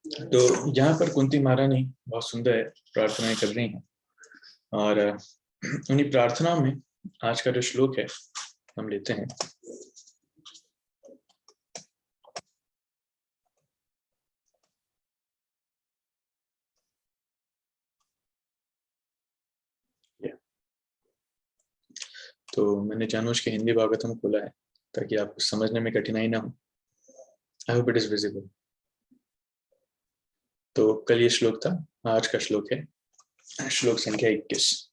तो यहाँ पर कुंती महारानी बहुत सुंदर प्रार्थनाएं कर रही हैं और उन्हीं प्रार्थनाओं में आज का जो श्लोक है हम लेते हैं। तो मैंने जानबूझ के हिंदी भागवतम खोला है ताकि आपको समझने में कठिनाई ना हो। I hope it is visible. तो कल ये श्लोक था, आज का श्लोक है श्लोक संख्या 21।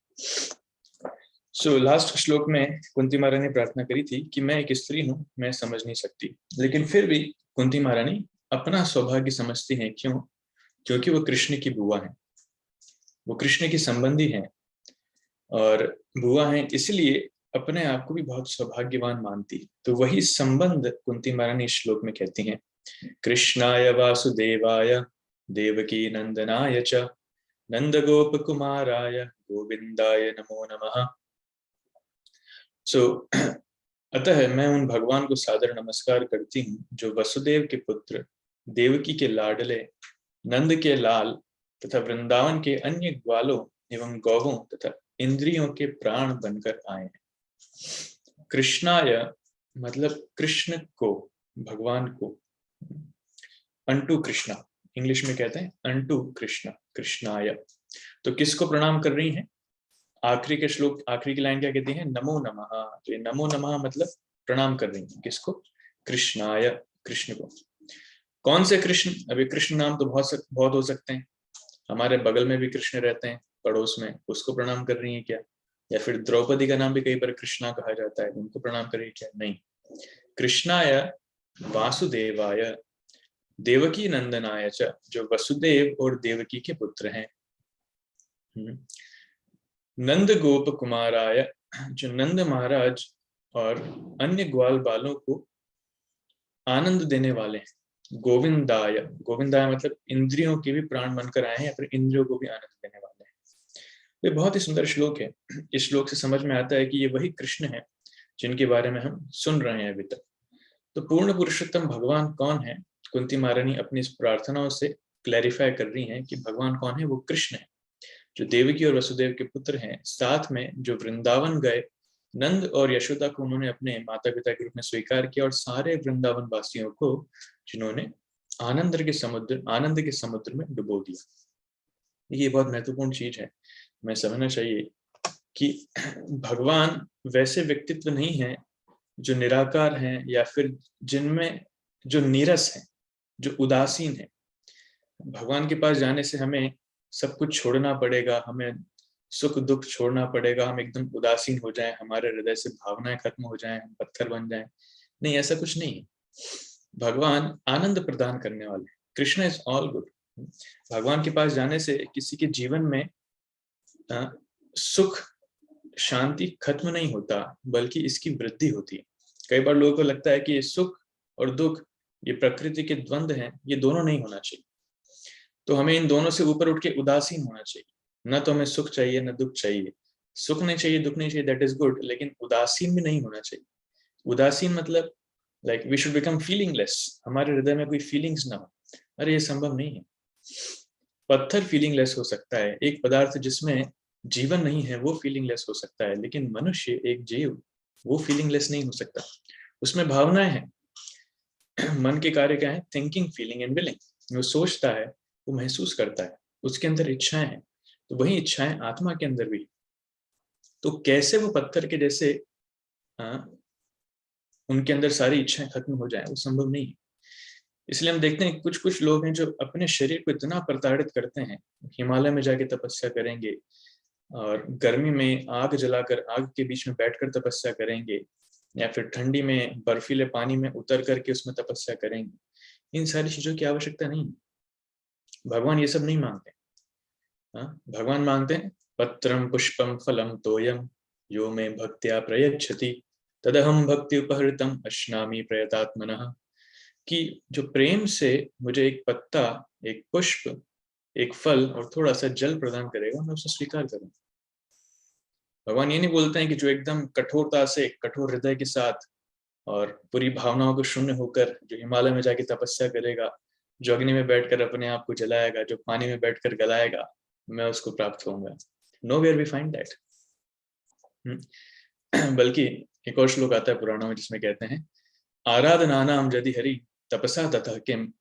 लास्ट श्लोक में कुंती महारानी ने प्रार्थना करी थी कि मैं एक स्त्री हूं, मैं समझ नहीं सकती, लेकिन फिर भी कुंती महारानी अपना सौभाग्य समझती हैं। क्यों? क्योंकि वो कृष्ण की बुआ है, वो कृष्ण की संबंधी है और बुआ है, इसलिए अपने आप को भी बहुत सौभाग्यवान मानती। तो वही संबंध कुंती महारानी इस श्लोक में कहती हैं, कृष्णाय वासुदेवाय देवकी नंदनाय च नंद गोप कुमाराय गोविंदाय नमो नमः। अतः मैं उन भगवान को सादर नमस्कार करती हूँ जो वसुदेव के पुत्र, देवकी के लाडले, नंद के लाल तथा वृंदावन के अन्य ग्वालों एवं गौवों तथा इंद्रियों के प्राण बनकर आए हैं। कृष्णाय मतलब कृष्ण को, भगवान को। अंटू कृष्णा, इंग्लिश में कहते हैं अंटू कृष्णा, कृष्णाय। तो किसको प्रणाम कर रही हैं? आखिरी के श्लोक, आखिरी की लाइन क्या कहती है? नमो नमः। तो ये नमो नमः मतलब प्रणाम कर रही हैं किसको? कृष्णाय, कृष्ण को। कौन से कृष्ण? अभी कृष्ण नाम तो बहुत हो सकते हैं। हमारे बगल में भी कृष्ण रहते हैं, पड़ोस में, उसको प्रणाम कर रही है क्या? या फिर द्रौपदी का नाम भी कई बार कृष्णा कहा जाता है, उनको प्रणाम कर रही है क्या? नहीं। कृष्णाय वासुदेवाय देवकी नंदनाय च, जो वसुदेव और देवकी के पुत्र हैं। नंद गोप कुमाराय, जो नंद महाराज और अन्य ग्वाल बालों को आनंद देने वाले हैं। गोविंदाय, गोविंदाय मतलब इंद्रियों के भी प्राण बनकर आए हैं या फिर इंद्रियों को भी आनंद देने वाले हैं। ये बहुत ही सुंदर श्लोक है। इस श्लोक से समझ में आता है कि ये वही कृष्ण है जिनके बारे में हम सुन रहे हैं अभी तक। तो पूर्ण पुरुषोत्तम भगवान कौन है? कुंती महारानी अपनी इस प्रार्थनाओं से क्लैरिफाई कर रही हैं कि भगवान कौन है। वो कृष्ण है जो देवकी और वसुदेव के पुत्र हैं, साथ में जो वृंदावन गए, नंद और यशोदा को उन्होंने अपने माता पिता के रूप में स्वीकार किया और सारे वृंदावन वासियों को जिन्होंने आनंद के समुद्र में डुबो दिया। ये बहुत महत्वपूर्ण चीज है, हमें समझना चाहिए कि भगवान वैसे व्यक्तित्व नहीं है जो निराकार हैं या फिर जिनमें जो नीरस है, जो उदासीन है। भगवान के पास जाने से हमें सब कुछ छोड़ना पड़ेगा, हमें सुख दुख छोड़ना पड़ेगा, हम एकदम उदासीन हो जाएं, हमारे हृदय से भावनाएं खत्म हो जाएं, हम पत्थर बन जाएं। नहीं, ऐसा कुछ नहीं है। भगवान आनंद प्रदान करने वाले, कृष्ण इज ऑल गुड। भगवान के पास जाने से किसी के जीवन में सुख शांति खत्म नहीं होता, बल्कि इसकी वृद्धि होती है। कई बार लोगों को लगता है कि सुख और दुख ये प्रकृति के द्वंद हैं, ये दोनों नहीं होना चाहिए। तो हमें इन दोनों से ऊपर उठ के उदासीन होना चाहिए। न तो हमें सुख चाहिए न दुख चाहिए, सुख नहीं चाहिए दुख नहीं चाहिए, दैट इज गुड, लेकिन उदासीन भी नहीं होना चाहिए। उदासीन मतलब लाइक वी शुड बिकम फीलिंगलेस, हमारे हृदय में कोई फीलिंग्स ना हो। अरे ये संभव नहीं है। पत्थर फीलिंगलेस हो सकता है, एक पदार्थ जिसमें जीवन नहीं है वो फीलिंगलेस हो सकता है, लेकिन मनुष्य, एक जीव, वो फीलिंगलेस नहीं हो सकता। उसमें भावनाएं हैं। मन के कार्य क्या है? Thinking, feeling and willing. वो सोचता है, वो महसूस करता है, उसके अंदर इच्छाएं हैं। तो वही इच्छाएं आत्मा के अंदर भी। तो कैसे वो पत्थर के जैसे उनके अंदर सारी इच्छाएं खत्म हो जाए? वो संभव नहीं है। इसलिए हम देखते हैं कुछ कुछ लोग हैं जो अपने शरीर को इतना प्रताड़ित करते हैं, हिमालय में जाके तपस्या करेंगे और गर्मी में आग जलाकर आग के बीच में बैठकर तपस्या करेंगे, या फिर ठंडी में बर्फीले पानी में उतर करके उसमें तपस्या करेंगे। इन सारी चीजों की आवश्यकता नहीं है। भगवान ये सब नहीं मांगते। भगवान मांगते हैं पत्रम पुष्पम फलम तोयम यो में भक्त्या प्रयच्छति तदहम भक्ति उपहृतम अश्नामि प्रयतात्मनः। कि जो प्रेम से मुझे एक पत्ता, एक पुष्प, एक फल और थोड़ा सा जल प्रदान करेगा, मैं उसे स्वीकार करूंगा। भगवान ये नहीं बोलते हैं कि जो एकदम कठोरता से, कठोर हृदय के साथ और पूरी भावनाओं को शून्य होकर जो हिमालय में जाके तपस्या करेगा, जो अग्नि में बैठकर अपने आप को जलाएगा, जो पानी में बैठकर गलाएगा, मैं उसको प्राप्त होऊंगा। Nowhere we find that. बल्कि एक और श्लोक आता है पुराणों में जिसमें कहते हैं, आराधनानाम यदि हरि तपसा ततः किम,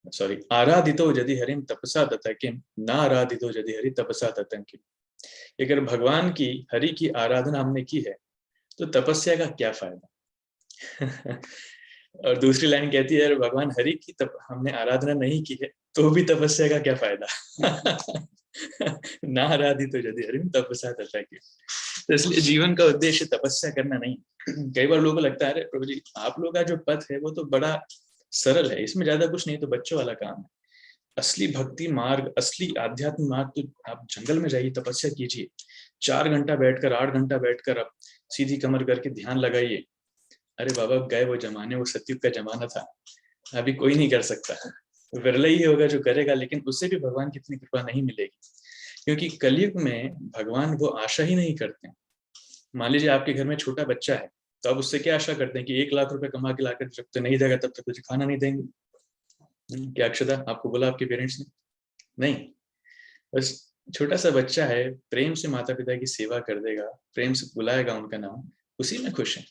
सॉरी, आराधितो यदि हरिम तपसा ततः किम, ना आराधितो यदि हरि तपसा ततः किम। अगर भगवान की, हरि की आराधना हमने की है तो तपस्या का क्या फायदा। और दूसरी लाइन कहती है, भगवान हरि की हमने आराधना नहीं की है तो भी तपस्या का क्या फायदा। ना आराधितो यदि हरिम तपसा ततः किम। तो इसलिए जीवन का उद्देश्य तपस्या करना नहीं। कई बार लोगों को लगता है, अरे प्रभु जी आप लोगों का जो पथ है वो तो बड़ा सरल है, इसमें ज्यादा कुछ नहीं, तो बच्चों वाला काम है। असली भक्ति मार्ग, असली आध्यात्मिक मार्ग तो आप जंगल में जाइए, तपस्या कीजिए, 4 घंटा बैठकर, 8 घंटा बैठकर आप सीधी कमर करके ध्यान लगाइए। अरे बाबा गए वो जमाने, वो सतयुग का जमाना था, अभी कोई नहीं कर सकता, विरला ही होगा जो करेगा, लेकिन उससे भी भगवान की इतनी कृपा नहीं मिलेगी, क्योंकि कलयुग में भगवान वो आशा ही नहीं करते। मान लीजिए आपके घर में छोटा बच्चा है, तो आप उससे क्या आशा करते हैं कि 1 लाख रुपए कमा के लाकर जब तक नहीं देगा तब तक तुझे खाना नहीं देंगे। क्या अक्षता आपको बोला आपके पेरेंट्स ने? नहीं, बस छोटा सा बच्चा है, प्रेम से माता पिता की सेवा कर देगा, प्रेम से बुलाएगा उनका नाम, उसी में खुश है।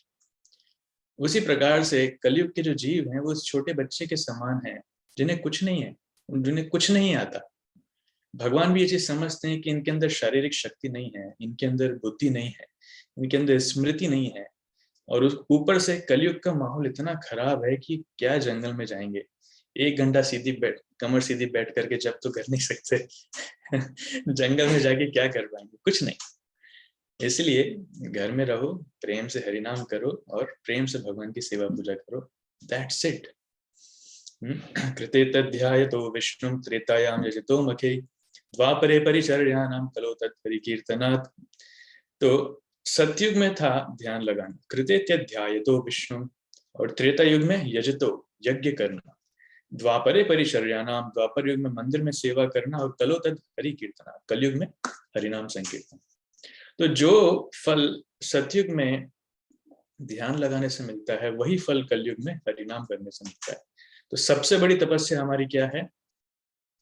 उसी प्रकार से कलयुग के जो जीव हैं वो उस छोटे बच्चे के समान हैं, जिन्हें कुछ नहीं है, जिन्हें कुछ नहीं आता। भगवान भी ये चीज समझते हैं कि इनके अंदर शारीरिक शक्ति नहीं है, इनके अंदर बुद्धि नहीं है, इनके अंदर स्मृति नहीं है, और उस ऊपर से कलयुग का माहौल इतना खराब है कि क्या जंगल में जाएंगे, 1 घंटा सीधी बैठ, कमर सीधी बैठ करके जब तो कर नहीं सकते। जंगल में जाके क्या कर पाएंगे, कुछ नहीं। इसलिए घर में रहो, प्रेम से हरिनाम करो और प्रेम से भगवान की सेवा पूजा करो, दैट्स इट। कृते तध्यायतो विष्णुं त्रेतायाम यजतो मखे, द्वापरे परिचर्याणाम कलो तत्परिकीर्तनात्। तो सतयुग में था ध्यान लगाना, कृते तध्यायतो विष्णु, और त्रेता युग में यजतो यज्ञ करना, द्वापरे परिचर्याणाम, द्वापर युग में मंदिर में सेवा करना, और कलो तद हरि कीर्तना, कलयुग में हरिनाम संकीर्तन। तो जो फल सतयुग में ध्यान लगाने से मिलता है वही फल कलयुग में हरिनाम करने से मिलता है। तो सबसे बड़ी तपस्या हमारी क्या है?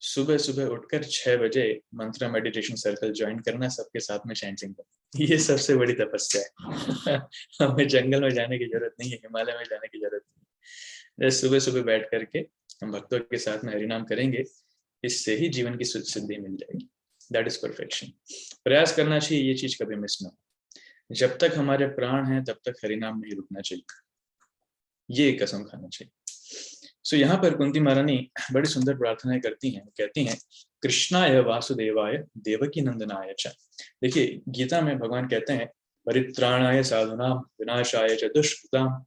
सुबह सुबह उठकर 6 बजे मंत्रा मेडिटेशन सर्कल ज्वाइन करना, सबके साथ में चैंटिंग करना, ये सबसे बड़ी तपस्या है। हमें जंगल में जाने की जरूरत नहीं है, हिमालय में जाने की जरूरत नहीं है, सुबह सुबह बैठ करके हम भक्तों के साथ में हरिनाम करेंगे, इससे ही जीवन की सिद्धि मिल जाएगी। That is perfection. प्रयास करना चाहिए ये चीज कभी मिस ना हो। जब तक हमारे प्राण हैं तब तक हरिनाम नहीं रुकना चाहिए, ये कसम खाना चाहिए। सो यहाँ पर कुंती महारानी बड़ी सुंदर प्रार्थनाएं करती हैं, कहती हैं, कृष्णाय वासुदेवाय देवकी नंदनाय च। देखिए गीता में भगवान कहते हैं, परित्राणाय साधुनाम विनाशाय च दुष्कृताम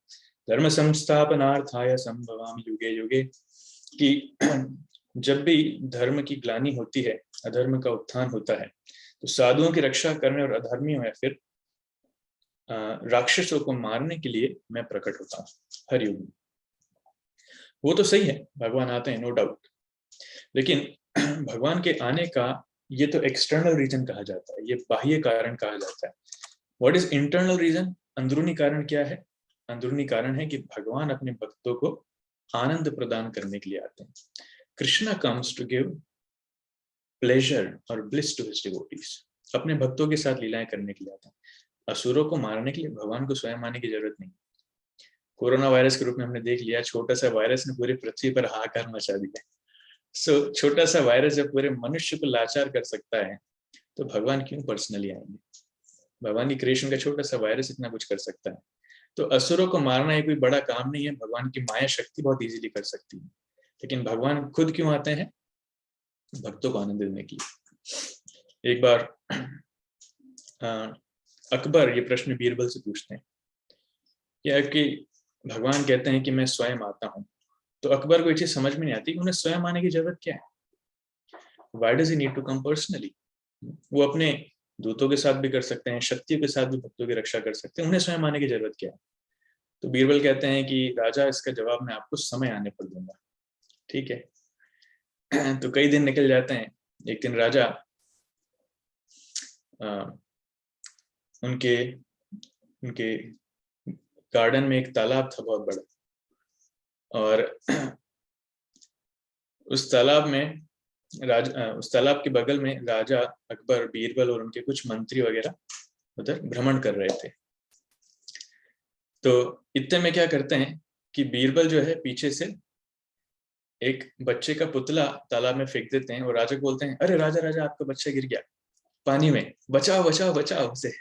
धर्म संस्थापनार्थाय संभवामि युगे युगे। कि जब भी धर्म की ग्लानि होती है, अधर्म का उत्थान होता है, तो साधुओं की रक्षा करने और अधर्मियों या फिर राक्षसों को मारने के लिए मैं प्रकट होता हूँ हर युग में। वो तो सही है, भगवान आते हैं, नो डाउट, लेकिन भगवान के आने का ये तो एक्सटर्नल रीजन कहा जाता है, ये बाह्य कारण कहा जाता है। What is internal reason? अंदरूनी कारण क्या है? अंदरूनी कारण है कि भगवान अपने भक्तों को आनंद प्रदान करने के लिए आते हैं। Krishna comes to give pleasure और ब्लिस टू हिज डिवोटीज, अपने भक्तों के साथ लीलाएं करने के लिए आते हैं। असुरों को मारने के लिए भगवान को स्वयं आने की जरूरत नहीं। कोरोना वायरस के रूप में हमने देख लिया, छोटा सा वायरस ने पूरी पृथ्वी पर हाहाकार मचा दिया। सो छोटा सा वायरस जब पूरे मनुष्य को लाचार कर सकता है, तो भगवान क्यों पर्सनली आएंगे? भगवान की क्रिएशन का छोटा सा वायरस इतना कुछ कर सकता है, तो असुरों को मारना ये कोई बड़ा काम नहीं है, भगवान की माया शक्ति बहुत इजीली कर सकती है। लेकिन भगवान खुद क्यों आते हैं? भक्तों को आनंद देने के लिए। एक बार अकबर ये प्रश्न बीरबल से पूछते हैं कि भगवान कहते हैं कि मैं स्वयं आता हूँ, तो अकबर को ये चीज समझ में नहीं आती कि उन्हें स्वयं आने की जरूरत क्या है। Why does he need to come personally? वो अपने दूतों के साथ भी कर सकते हैं, शक्तियों के साथ भी भक्तों की रक्षा कर सकते हैं, उन्हें स्वयं आने की जरूरत क्या है? तो बीरबल कहते हैं कि राजा इसका जवाब मैं आपको समय आने पर दूंगा। ठीक है। तो कई दिन निकल जाते हैं। एक दिन राजा उनके उनके गार्डन में एक तालाब था बहुत बड़ा, और उस तालाब में उस तालाब के बगल में राजा अकबर, बीरबल और उनके कुछ मंत्री वगैरह उधर भ्रमण कर रहे थे। तो इतने में क्या करते हैं कि बीरबल जो है पीछे से एक बच्चे का पुतला तालाब में फेंक देते हैं और राजा को बोलते हैं, अरे राजा राजा आपका बच्चा गिर गया पानी में, बचाओ बचाओ बचाओ उसे।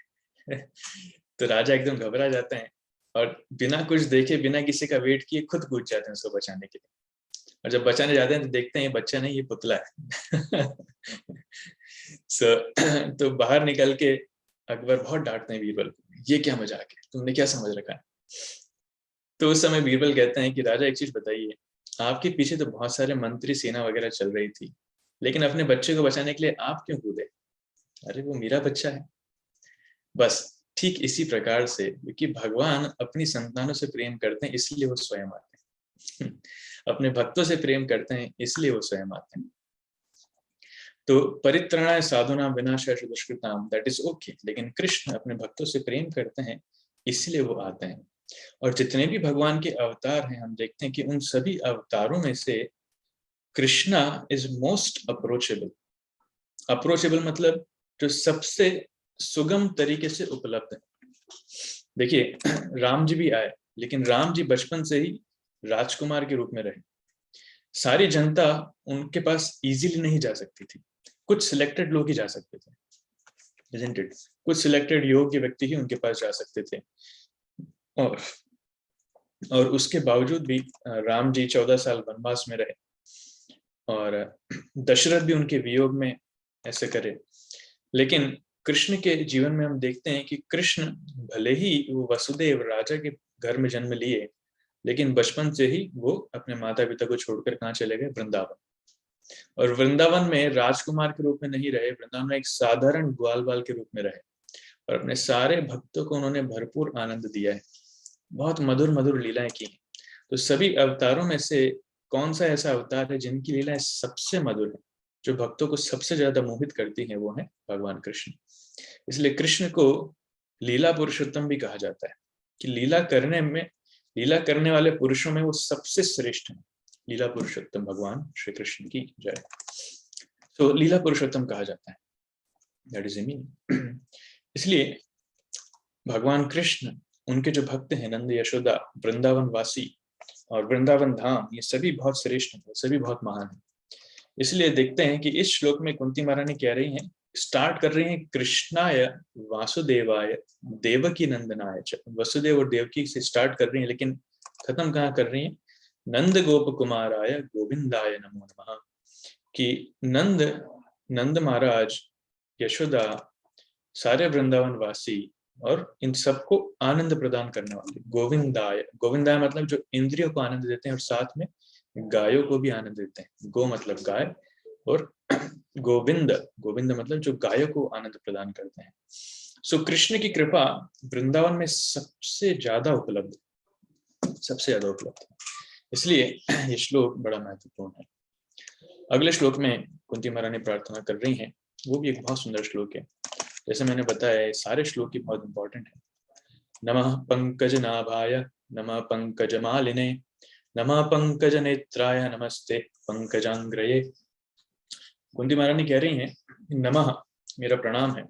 तो राजा एकदम घबरा जाते हैं और बिना कुछ देखे, बिना किसी का वेट किए खुद कूद जाते हैं उसको बचाने के लिए। और जब बचाने जाते हैं तो देखते हैं ये बच्चा नहीं, ये पुतला है। तो बाहर निकल के अकबर बहुत डांटते हैं बीरबल को, ये क्या मजाक है, तुमने क्या समझ रखा है। तो उस समय बीरबल कहते हैं कि राजा एक चीज बताइए, आपके पीछे तो बहुत सारे मंत्री सेना वगैरह चल रही थी, लेकिन अपने बच्चे को बचाने के लिए आप क्यों कूदे। अरे वो मेरा बच्चा है। बस ठीक इसी प्रकार से, क्योंकि भगवान अपनी संतानों से प्रेम करते हैं इसलिए वो स्वयं आते हैं। अपने भक्तों से प्रेम करते हैं इसलिए वो स्वयं आते हैं। तो परित्राणाय साधूनां विनाशाय दुष्कृताम, दैट इज ओके, लेकिन कृष्ण अपने भक्तों से प्रेम करते हैं इसलिए वो आते हैं। और जितने भी भगवान के अवतार हैं, हम देखते हैं कि उन सभी अवतारों में से Krishna is most approachable. Approachable मतलब जो सबसे सुगम तरीके से उपलब्ध है। देखिए, राम जी भी आए, लेकिन राम जी बचपन से ही राजकुमार के रूप में रहे। सारी जनता उनके पास इजीली नहीं जा सकती थी, कुछ सिलेक्टेड लोग ही जा सकते थे, isn't it? कुछ सिलेक्टेड योग्य व्यक्ति ही उनके पास जा सकते थे। और उसके बावजूद भी राम जी 14 साल वनवास में रहे और दशरथ भी उनके वियोग में ऐसे करे। लेकिन कृष्ण के जीवन में हम देखते हैं कि कृष्ण भले ही वो वसुदेव राजा के घर में जन्म लिए, लेकिन बचपन से ही वो अपने माता पिता को छोड़कर कहाँ चले गए, वृंदावन। और वृंदावन में राजकुमार के रूप में नहीं रहे, वृंदावन में एक साधारण ग्वाल बाल के रूप में रहे और अपने सारे भक्तों को उन्होंने भरपूर आनंद दिया है, बहुत मधुर मधुर लीलाएं की। तो सभी अवतारों में से कौन सा ऐसा अवतार है जिनकी लीलाएं सबसे मधुर है, जो भक्तों को सबसे ज्यादा मोहित करती हैं, वो है भगवान कृष्ण। इसलिए कृष्ण को लीला पुरुषोत्तम भी कहा जाता है कि लीला करने वाले पुरुषों में वो सबसे श्रेष्ठ है। लीला पुरुषोत्तम भगवान श्री कृष्ण की जय। तो लीला पुरुषोत्तम कहा जाता है, दैट इज मीनिंग। इसलिए भगवान कृष्ण, उनके जो भक्त हैं नंद यशोदा, वृंदावन वासी और वृंदावन धाम, ये सभी बहुत श्रेष्ठ हैं, सभी बहुत महान हैं। इसलिए देखते हैं कि इस श्लोक में कुंती महारानी कह रही हैं, स्टार्ट कर रही हैं कृष्णाय वासुदेवाय देवकी नंदनाय। वसुदेव और देवकी से स्टार्ट कर रही हैं, लेकिन खत्म कहाँ कर रही हैं, नंद गोप कुमाराय गोविंदाय नमो नमः। कि नंद महाराज, यशोदा, सारे वृंदावन वासी और इन सबको आनंद प्रदान करने वाले गोविंदाय। गोविंदाय मतलब जो इंद्रियों को आनंद देते हैं और साथ में गायों को भी आनंद देते हैं। गो मतलब गाय और गोविंद, गोविंद मतलब जो गायों को आनंद प्रदान करते हैं। सो कृष्ण की कृपा वृंदावन में सबसे ज्यादा उपलब्ध है, इसलिए ये श्लोक बड़ा महत्वपूर्ण है। अगले श्लोक में कुंती महारानी प्रार्थना कर रही हैं, वो भी एक बहुत सुंदर श्लोक है। जैसे मैंने बताया, सारे श्लोक ही बहुत इंपॉर्टेंट है। नमः पंकज नाभाय नमः पंकज मालिने नमः पंकज नेत्राय नमस्ते पंकजांग्रये। कुंती महारानी कह रही हैं, नमः मेरा प्रणाम है,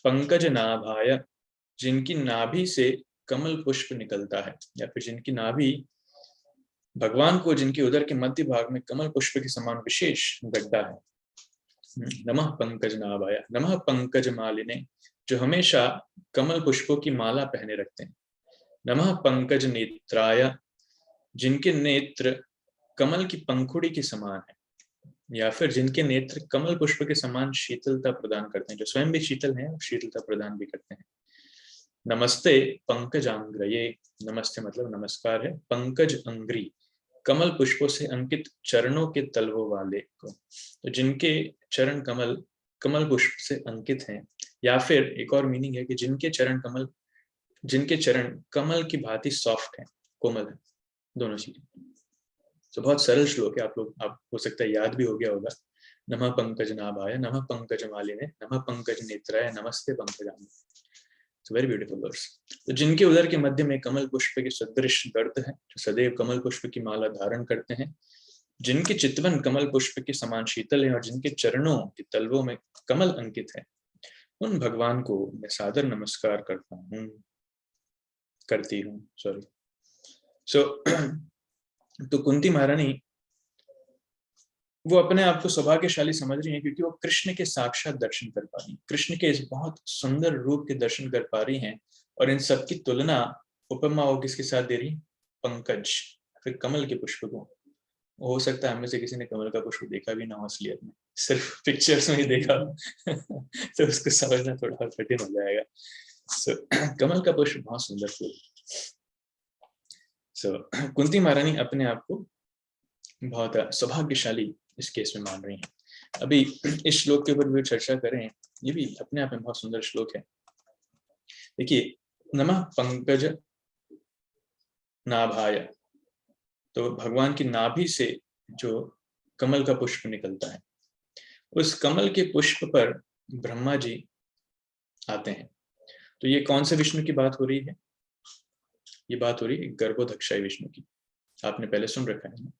पंकज नाभाय जिनकी नाभि से कमल पुष्प निकलता है, या फिर जिनकी नाभि भगवान को, जिनके उदर के मध्य भाग में कमल पुष्प के समान विशेष गड्ढा है। नमः पंकज नाभाय, नमः पंकज मालिने जो हमेशा कमल पुष्पों की माला पहने रखते हैं। नमः पंकज नेत्राय जिनके नेत्र कमल की पंखुड़ी के समान है, या फिर जिनके नेत्र कमल पुष्प के समान शीतलता प्रदान करते हैं, जो स्वयं भी शीतल हैं और शीतलता प्रदान भी करते हैं। नमस्ते पंकजांग्रये, नमस्ते मतलब नमस्कार है, पंकज अंग्री कमल पुष्पों से अंकित चरणों के तलवों वाले को। तो जिनके चरण कमल पुष्प से अंकित हैं, या फिर एक और मीनिंग है कि जिनके चरण कमल की भांति सॉफ्ट है, कोमल है, दोनों चीजें। तो बहुत सरल श्लोक है, आप हो सकता है याद भी हो गया होगा। नमः पंकज नाभाय नमः पंकज मालिने नमः पंकज नेत्राय नमस्ते पंकजांग्रये। Very beautiful verse. तो जिनके उदर के मध्य में कमल पुष्प के सदृश गर्त है, जो सदैव कमल पुष्प की माला धारण करते हैं, जिनके चितवन कमल पुष्प के समान शीतल है और जिनके चरणों के तलवों में कमल अंकित है, उन भगवान को मैं सादर नमस्कार करती हूँ। सॉरी। सो तो कुंती महारानी वो अपने आप को सौभाग्यशाली समझ रही हैं क्योंकि वो कृष्ण के साक्षात दर्शन कर पा रही हैं, कृष्ण के इस बहुत सुंदर रूप के दर्शन कर पा रही हैं। और इन सब की तुलना उपमा वो किसके साथ दे रही? पंकज, फिर कमल के पुष्प को। हो सकता है हमें से किसी ने कमल का पुष्प देखा भी ना हो असलियत में, सिर्फ पिक्चर्स में ही देखा तो उसको समझना थोड़ा कठिन हो जाएगा। कमल का पुष्प बहुत सुंदर फूल। कुंती महारानी अपने आप को बहुत सौभाग्यशाली इस केस में मान रही हैं। अभी इस श्लोक के ऊपर भी चर्चा करें, ये भी अपने आप में बहुत सुंदर श्लोक है। देखिए, नमः पंकज नाभाय, तो भगवान की नाभि से जो कमल का पुष्प निकलता है, उस कमल के पुष्प पर ब्रह्मा जी आते हैं। तो ये कौन से विष्णु की बात हो रही है? ये बात हो रही है गर्भोदक्षाय विष्णु की। आपने पहले सुन रखा है ना,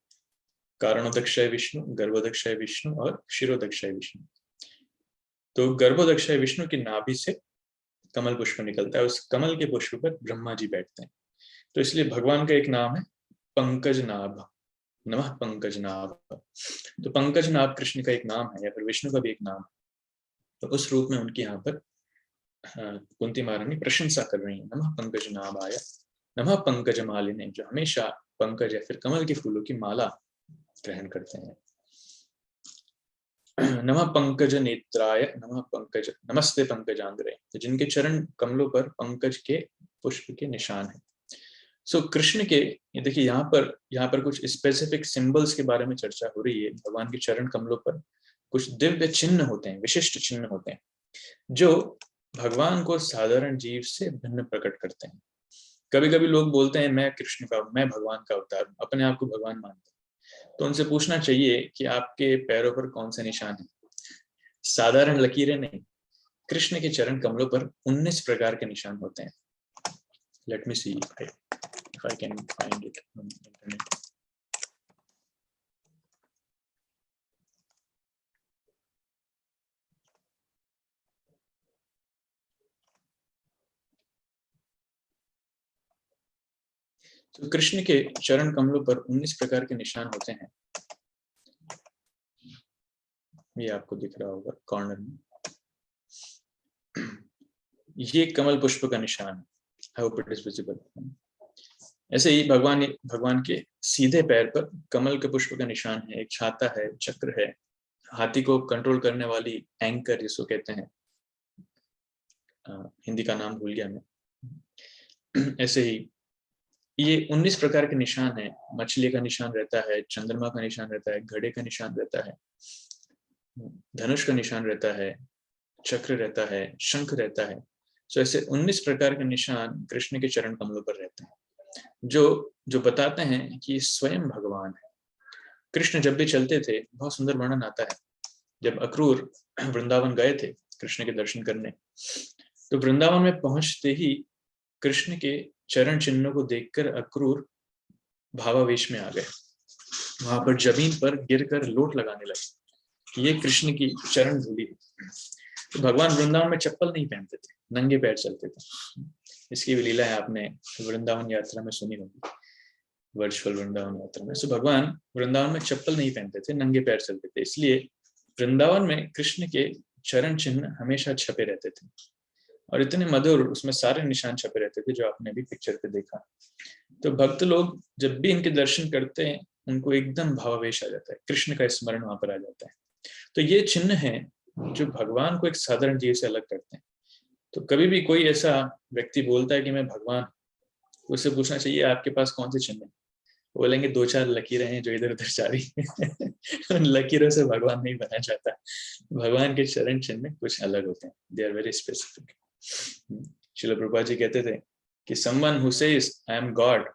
कारणोदक्षाय विष्णु, गर्भोदक्षाय विष्णु और क्षीरोदक्षाय विष्णु। तो गर्भोदक्षाय विष्णु की नाभि से कमल पुष्प निकलता है, उस कमल के पुष्प पर ब्रह्मा जी बैठते हैं। तो इसलिए भगवान का एक नाम है पंकज नाभ, नमः पंकज नाभ। तो पंकज नाभ कृष्ण का एक नाम है या फिर विष्णु का भी एक नाम है। तो उस रूप में उनकी यहाँ पर कुंती महारानी प्रशंसा कर रही है, नमः पंकज नाभाय, नमः पंकज मालिने, जो हमेशा पंकज या फिर कमल के फूलों की माला ग्रहण करते हैं। नमः पंकज नेत्राय, नमः पंकज, नमस्ते पंकजांग्रे, तो जिनके चरण कमलों पर पंकज के पुष्प के निशान है। सो कृष्ण के, ये देखिए यहाँ पर कुछ स्पेसिफिक सिंबल्स के बारे में चर्चा हो रही है। भगवान के चरण कमलों पर कुछ दिव्य चिन्ह होते हैं, विशिष्ट चिन्ह होते हैं, जो भगवान को साधारण जीव से भिन्न प्रकट करते हैं। कभी कभी लोग बोलते हैं मैं भगवान का अवतार हूं, अपने आप को भगवान मानते हैं। तो उनसे पूछना चाहिए कि आपके पैरों पर कौन से निशान हैं? साधारण लकीरें नहीं, कृष्ण के चरण कमलों पर 19 प्रकार के निशान होते हैं। Let me see if I can find it on internet. तो कृष्ण के चरण कमलों पर 19 प्रकार के निशान होते हैं। ये आपको दिख रहा होगा कॉर्नर में, ये कमल पुष्प का निशान है। I hope it is visible. ऐसे ही भगवान के सीधे पैर पर कमल के पुष्प का निशान है, एक छाता है, चक्र है, हाथी को कंट्रोल करने वाली एंकर जिसको कहते हैं, हिंदी का नाम भूल गया मैं। ऐसे ही ये 19 प्रकार के निशान है। मछली का निशान रहता है, चंद्रमा का निशान रहता है, घड़े का निशान रहता है, धनुष का निशान रहता है, चक्र रहता है, शंख रहता है। तो ऐसे 19 प्रकार के निशान कृष्ण के चरण कमलों पर रहते हैं, जो बताते हैं कि स्वयं भगवान है। कृष्ण जब भी चलते थे, बहुत सुंदर वर्णन आता है, जब अक्रूर वृंदावन गए थे कृष्ण के दर्शन करने, तो वृंदावन में पहुंचते ही कृष्ण के चरण चिन्हों को देखकर अक्रूर भावावेश में आ गए। वहां पर जमीन पर गिरकर लोट लगाने लगे, ये कृष्ण की चरण धूली है। तो भगवान वृंदावन में चप्पल नहीं पहनते थे, नंगे पैर चलते थे। इसकी भी लीला है, आपने वृंदावन यात्रा में सुनी होगी, वर्चुअल वृंदावन यात्रा में। सो भगवान वृंदावन में चप्पल नहीं पहनते थे, नंगे पैर चलते थे। इसलिए वृंदावन में कृष्ण के चरण चिन्ह हमेशा छपे रहते थे, और इतने मधुर उसमें सारे निशान छपे रहते थे जो आपने अभी पिक्चर पे देखा। तो भक्त लोग जब भी इनके दर्शन करते हैं, उनको एकदम भावावेश आ जाता है, कृष्ण का स्मरण वहां पर आ जाता है। तो ये चिन्ह है जो भगवान को एक साधारण जीव से अलग करते हैं। तो कभी भी कोई ऐसा व्यक्ति बोलता है कि मैं भगवान, उससे पूछना चाहिए आपके पास कौन से चिन्ह है? बोलेंगे 2-4 लकीरें हैं जो इधर उधर जा रही है। उन लकीरों से भगवान नहीं बना जाता। भगवान के चरण चिन्ह कुछ अलग होते हैं, they are very specific. Shrila Prabhupada ji कहते थे कि someone who says I am God,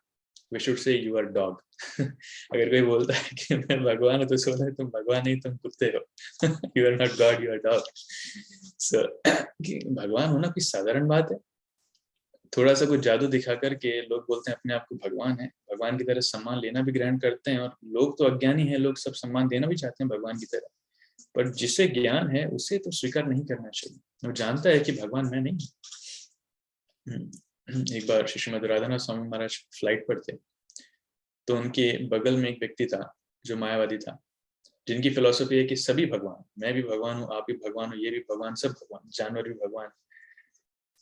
we should say you are dog. अगर कोई बोलता है कि मैं भगवान हूं, तो सोचता है तुम भगवान नहीं, तुम कुत्ते हो। You are not God, you are dog. So भगवान होना कोई साधारण बात है? थोड़ा सा कुछ जादू दिखा करके लोग बोलते हैं अपने आप को भगवान है, भगवान की तरह सम्मान लेना भी ग्रहण करते हैं, और लोग तो अज्ञानी हैं, लोग सब सम्मान देना भी चाहते हैं भगवान की तरह, पर जिसे ज्ञान है उसे तो स्वीकार नहीं करना चाहिए। वो जानता है कि भगवान मैं नहीं। एक बार श्री श्रीमद राधानाथ स्वामी महाराज फ्लाइट पर थे, तो उनके बगल में एक व्यक्ति था जो मायावादी था, जिनकी फिलॉसफी है कि सभी भगवान, मैं भी भगवान हूँ, आप भी भगवान हो, ये भी भगवान, सब भगवान, जानवर भी भगवान।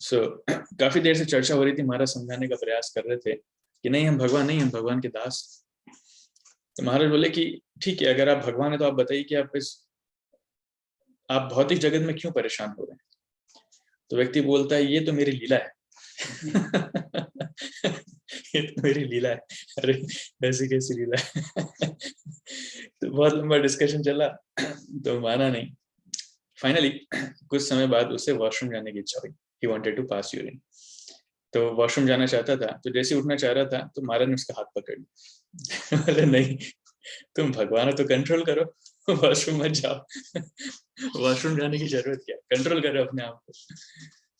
सो काफी देर से चर्चा हो रही थी, महाराज समझाने का प्रयास कर रहे थे कि नहीं हम भगवान नहीं, हम भगवान के दास। तो महाराज बोले कि ठीक है, अगर आप भगवान है तो आप बताइए कि आप भौतिक जगत में क्यों परेशान हो रहे हैं। तो व्यक्ति बोलता है ये तो मेरी लीला है। ये तो मेरी लीला है। अरे ऐसी कैसी लीला है। तो बहुत लंबा डिस्कशन चला, तो माना नहीं। फाइनली कुछ समय बाद उसे वॉशरूम जाने की इच्छा हुई, he wanted to pass urine. तो वॉशरूम जाना चाहता था, तो जैसे उठना चाह रहा था तो महाराज ने उसका हाथ पकड़ लिया। बोले नहीं, तुम भगवान हो तो कंट्रोल करो, वॉशरूम मत जाओ। वॉशरूम जाने की जरूरत क्या, कंट्रोल करो अपने आप को।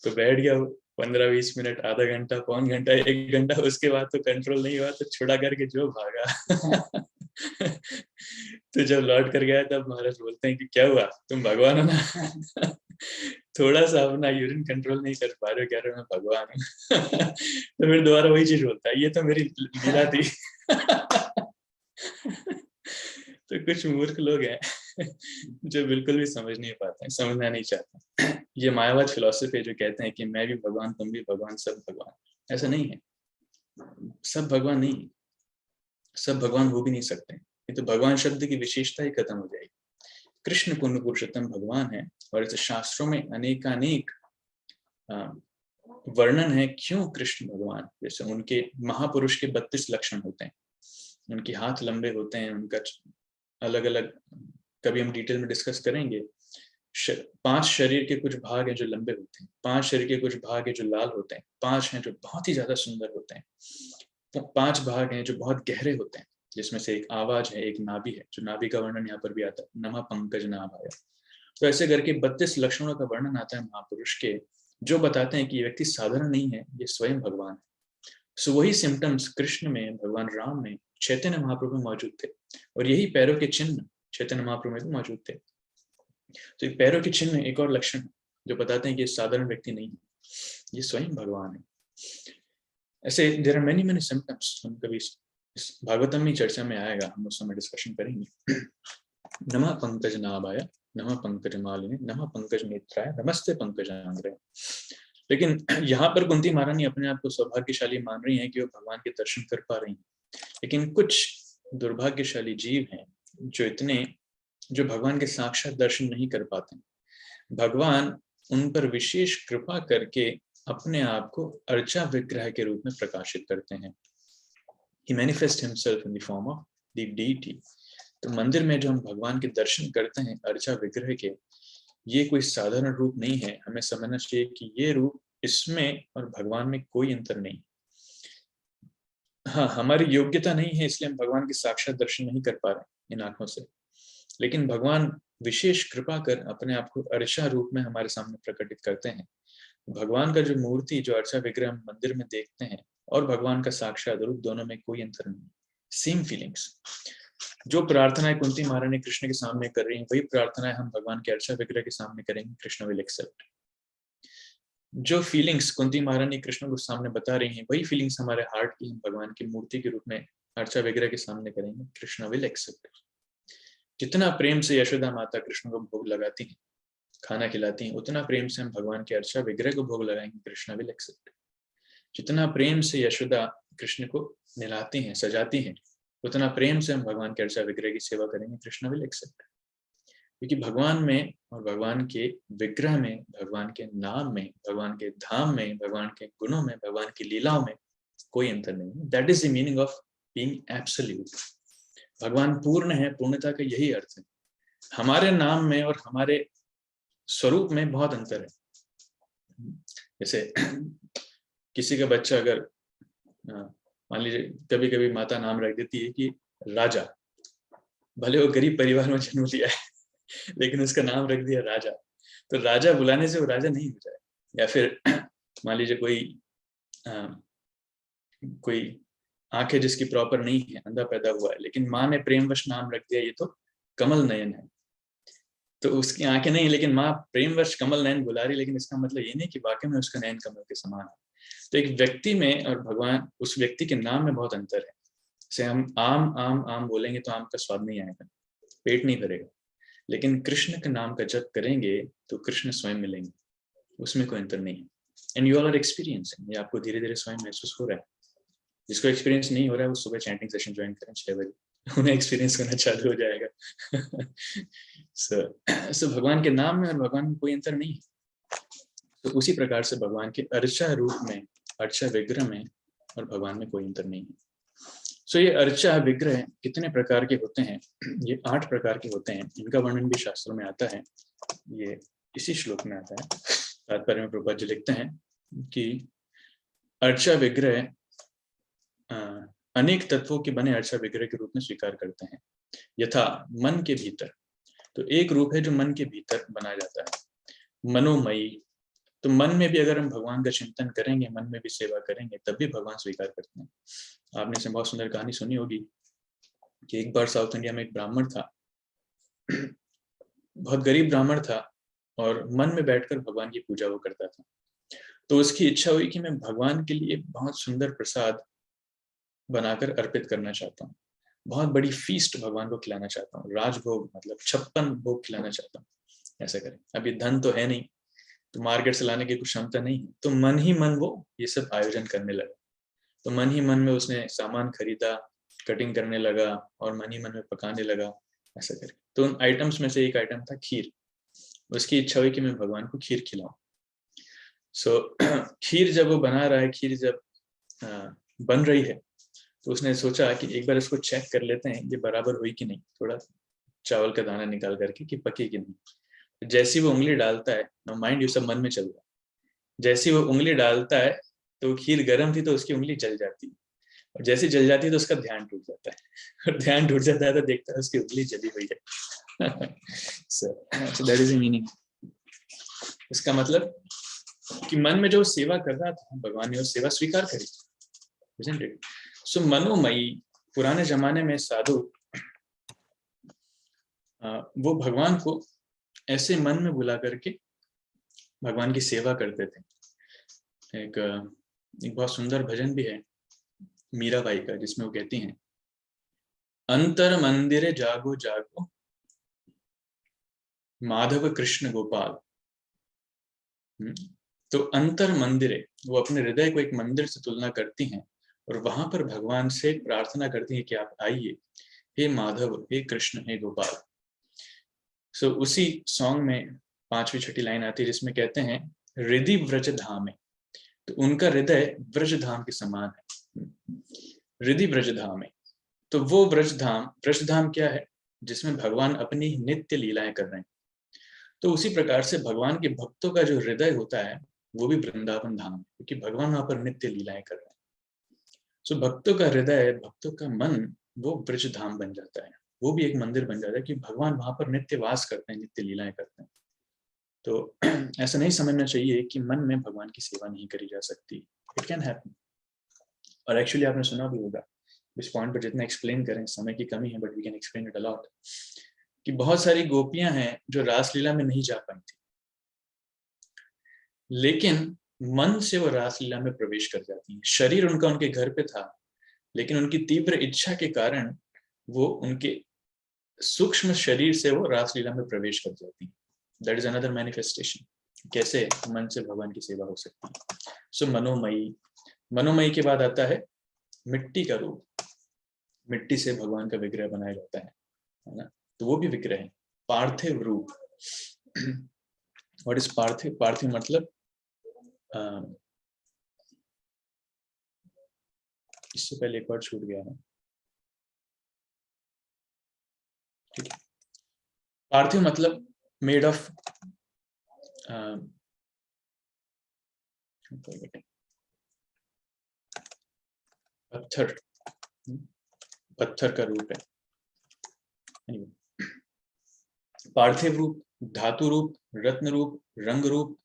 तो बैठ गया वो 15-20 मिनट, आधा घंटा, पौन घंटा, 1 घंटा, उसके बाद तो कंट्रोल नहीं हुआ, तो छुड़ा करके जो भागा। तो जब लौट कर गया तब महाराज बोलते हैं कि क्या हुआ, तुम भगवान हो ना। थोड़ा सा अपना यूरिन कंट्रोल नहीं कर पा रहे हो, कह रहे हो मैं भगवान हूँ। तो फिर दोबारा वही चीज बोलता है, ये तो मेरी लीला थी। तो कुछ मूर्ख लोग हैं जो बिल्कुल भी समझ नहीं पाते हैं, समझना नहीं चाहते। ये मायावाद फिलॉसफी जो कहते हैं कि मैं भी भगवान, तुम भी भगवान, सब भगवान, ऐसा नहीं है। सब भगवान नहीं, सब भगवान हो भी नहीं सकते। ये तो भगवान शब्द की विशेषता ही खत्म हो जाएगी। कृष्ण पूर्ण पुरुषोत्तम भगवान है, और इस शास्त्रों में अनेकानेक वर्णन है क्यों कृष्ण भगवान। जैसे उनके महापुरुष के 32 लक्षण होते हैं, उनके हाथ लंबे होते हैं, उनका अलग अलग, कभी हम डिटेल में डिस्कस करेंगे। 5 शरीर के कुछ भाग हैं जो लंबे होते हैं, 5 शरीर के कुछ भाग हैं जो लाल होते हैं, 5 हैं जो बहुत ही ज्यादा सुंदर होते हैं, तो 5 भाग हैं जो बहुत गहरे होते हैं, जिसमें से एक आवाज है, एक नाभि है, जो नाभि का वर्णन यहाँ पर भी आता है, नमा पंकज नाभाय। तो ऐसे करके 32 लक्षणों का वर्णन आता है महापुरुष के, जो बताते हैं कि ये व्यक्ति साधारण नहीं है, ये स्वयं भगवान है। सो वही सिम्टम्स कृष्ण में, भगवान राम में, चैतन्य महाप्रभु में मौजूद थे, और यही पैरों के चिन्ह चैतन्य महाप्रभु में भी मौजूद थे। तो पैरों के चिन्ह एक और लक्षण जो बताते हैं कि ये साधारण व्यक्ति नहीं है, ये स्वयं भगवान है। ऐसे there are many many symptoms. हम कभी इस भागवतम में चर्चा में आएगा, हम उस समय डिस्कशन करेंगे। नमः पंकज नाभाय, नमः पंकज मालिनी, नमः पंकज नेत्राय, नमस्ते पंकजांग्रे। लेकिन यहाँ पर कुंती महारानी अपने आप को सौभाग्यशाली मान रही हैं कि वो भगवान के दर्शन कर पा रही हैं। लेकिन कुछ दुर्भाग्यशाली जीव हैं जो भगवान के साक्षात दर्शन नहीं कर पाते। भगवान उन पर विशेष कृपा करके अपने आप को अर्चा विग्रह के रूप में प्रकाशित करते हैं। He manifests himself in the form of the deity. तो मंदिर में जो हम भगवान के दर्शन करते हैं अर्चा विग्रह के, ये कोई साधारण रूप नहीं है। हमें समझना चाहिए कि ये रूप, इसमें और भगवान में कोई अंतर नहीं। हाँ, हमारी योग्यता नहीं है, इसलिए हम भगवान के साक्षात दर्शन नहीं कर पा रहे इन आंखों से, लेकिन भगवान विशेष कृपा कर अपने आप को अर्चा रूप में हमारे सामने प्रकटित करते हैं। भगवान का जो मूर्ति, जो अर्चा विग्रह हम मंदिर में देखते हैं, और भगवान का साक्षात रूप, दोनों में कोई अंतर नहीं, सेम फीलिंग्स। जो प्रार्थनाएं कुंती महारानी कृष्ण के सामने कर रही हैं, वही प्रार्थनाएं हम भगवान के अर्चा विग्रह के सामने करेंगे, कृष्ण विल एक्सेप्ट। जो फीलिंग्स कुंती महारानी कृष्ण को सामने बता रही हैं, वही फीलिंग्स हमारे हार्ट की हम भगवान की मूर्ति के रूप में अर्चा विग्रह के सामने करेंगे, कृष्ण विल एक्सेप्ट। जितना प्रेम से यशोदा माता कृष्ण को भोग लगाती हैं, खाना खिलाती हैं, उतना प्रेम से हम भगवान के अर्चा विग्रह को भोग लगाएंगे, कृष्ण विल एक्सेप्ट। जितना प्रेम से यशोदा कृष्ण को नहलाती हैं, सजाती हैं, उतना प्रेम से हम भगवान के अर्चा विग्रह की सेवा करेंगे, कृष्ण विल एक्सेप्ट। क्योंकि भगवान में और भगवान के विग्रह में, भगवान के नाम में, भगवान के धाम में, भगवान के गुणों में, भगवान की लीलाओं में कोई अंतर नहीं है। That is the meaning of being absolute. भगवान पूर्ण है, पूर्णता का यही अर्थ है। हमारे नाम में और हमारे स्वरूप में बहुत अंतर है। जैसे किसी का बच्चा अगर, मान लीजिए कभी कभी माता नाम रख देती है कि राजा, भले वो गरीब परिवार में जन्म लिया है, लेकिन उसका नाम रख दिया राजा, तो राजा बुलाने से वो राजा नहीं हो जाए। या फिर मान लीजिए कोई कोई आंखें जिसकी प्रॉपर नहीं है, अंधा पैदा हुआ है, लेकिन माँ ने प्रेमवश नाम रख दिया ये तो कमल नयन है, तो उसकी आंखें नहीं, लेकिन माँ प्रेमवश कमल नयन बुला रही, लेकिन इसका मतलब ये नहीं कि वाकई में उसका नयन कमल के समान है। तो एक व्यक्ति में और भगवान, उस व्यक्ति के नाम में बहुत अंतर है। जैसे हम आम आम आम बोलेंगे तो आम का स्वाद नहीं आएगा, पेट नहीं भरेगा, लेकिन कृष्ण के नाम का जप करेंगे तो कृष्ण स्वयं मिलेंगे, उसमें कोई अंतर नहीं है। And you all are experiencing, ये आपको धीरे धीरे स्वयं महसूस हो रहा है। जिसको एक्सपीरियंस नहीं हो रहा है वो सुबह चैंटिंग सेशन ज्वाइन करें 6 बजे, उन्हें एक्सपीरियंस करना चालू हो जाएगा। सो भगवान के नाम में और भगवान में कोई अंतर नहीं है। तो उसी प्रकार से भगवान के अर्चा रूप में, अर्चा विग्रह में और भगवान में कोई अंतर नहीं है। सो ये अर्चा विग्रह कितने प्रकार के होते हैं? ये 8 प्रकार के होते हैं। इनका वर्णन भी शास्त्रों में आता है, ये इसी श्लोक में आता है। तात्पर्य में प्रभुपाद जी लिखते हैं कि अर्चा विग्रह अनेक तत्वों के बने अर्चा विग्रह के रूप में स्वीकार करते हैं। यथा मन के भीतर, तो एक रूप है जो मन के भीतर बनाया जाता है, मनोमयी। तो मन में भी अगर हम भगवान का चिंतन करेंगे, मन में भी सेवा करेंगे, तब भी भगवान स्वीकार करते हैं। आपने से बहुत सुंदर कहानी सुनी होगी कि एक बार साउथ इंडिया में एक ब्राह्मण था, बहुत गरीब ब्राह्मण था, और मन में बैठकर भगवान की पूजा वो करता था। तो उसकी इच्छा हुई कि मैं भगवान के लिए बहुत सुंदर प्रसाद बनाकर अर्पित करना चाहता हूँ, बहुत बड़ी फीस्ट भगवान को खिलाना चाहता हूँ, राजभोग मतलब 56 भोग खिलाना चाहता हूँ। ऐसा करें, अभी धन तो है नहीं, तो मार्केट से लाने की कुछ क्षमता नहीं है, तो मन ही मन वो ये सब आयोजन करने लगा। तो मन ही मन में उसने सामान खरीदा, कटिंग करने लगा और मन ही मन में पकाने लगा, ऐसा करके। तो उन आइटम्स में से एक आइटम था खीर। उसकी इच्छा हुई कि मैं भगवान को खीर खिलाऊं। सो खीर जब वो बना रहा है, खीर जब बन रही है, तो उसने सोचा कि एक बार इसको चेक कर लेते हैं ये बराबर हुई कि नहीं, थोड़ा चावल का दाना निकाल करके कि पकी कि नहीं। जैसी वो उंगली डालता है, ना माइंड यू सब मन में चल रहा है, जैसी वो उंगली डालता है तो खीर गर्म थी तो उसकी उंगली जल जाती है, और जैसे जल जाती है तो उसका ध्यान टूट जाता है, और ध्यान टूट जाता है तो देखता है उसकी उंगली जली हुई है। so that is the meaning। इसका मतलब कि मन में जो सेवा कर रहा था, भगवान ने वो सेवा स्वीकार करी, isn't it? सो मनोमयी, पुराने जमाने में साधु वो भगवान को ऐसे मन में बुला करके भगवान की सेवा करते थे। एक बहुत सुंदर भजन भी है मीराबाई का, जिसमें वो कहती हैं, अंतर मंदिरे जागो जागो माधव कृष्ण गोपाल। तो अंतर मंदिरे, वो अपने हृदय को एक मंदिर से तुलना करती हैं और वहां पर भगवान से प्रार्थना करती हैं कि आप आइए, हे माधव, हे कृष्ण, हे गोपाल। सो उसी सॉन्ग में 5वीं 6ठी लाइन आती है जिसमें कहते हैं, हृदय व्रज धाम है। तो उनका हृदय व्रज धाम के समान है, हृदय व्रज धाम है। तो वो व्रज धाम क्या है? जिसमें भगवान अपनी नित्य लीलाएं कर रहे हैं। तो उसी प्रकार से भगवान के भक्तों का जो हृदय होता है वो भी वृंदावन धाम है, क्योंकि भगवान वहां पर नित्य लीलाएं कर रहे हैं। सो भक्तों का हृदय, भक्तों का मन, वो ब्रज धाम बन जाता है, वो भी एक मंदिर बन जाता है कि भगवान वहां पर नित्य वास करते हैं, नित्य लीलाएं करते हैं। तो ऐसा नहीं समझना चाहिए कि मन में भगवान की सेवा नहीं करी जा सकती, इट कैन हैपन। और एक्चुअली आपने सुना भी होगा, इस पॉइंट पर जितना एक्सप्लेन करें समय की कमी है, but we can explain it a lot, कि बहुत सारी गोपियां हैं जो रासलीला में नहीं जा पाई थी, लेकिन मन से वो रासलीला में प्रवेश कर जाती हैं। शरीर उनका उनके घर पे था, लेकिन उनकी तीव्र इच्छा के कारण वो उनके सूक्ष्म शरीर से वो रासलीला में प्रवेश कर जाती हैं। दैट इज अनदर मैनिफेस्टेशन, कैसे मन से भगवान की सेवा हो सकती है। सो मनोमयी, मनोमयी के बाद आता है मिट्टी का रूप। मिट्टी से भगवान का विग्रह बनाया जाता है ना, तो वो भी विग्रह है। पार्थिव रूप, व्हाट इज पार्थिव? पार्थिव मतलब इससे पहले एक वर्ड छूट गया है, पार्थिव मतलब मेड ऑफ पत्थर, पत्थर का रूप है। पार्थिव रूप, धातु रूप, रत्न रूप, रंग रूप,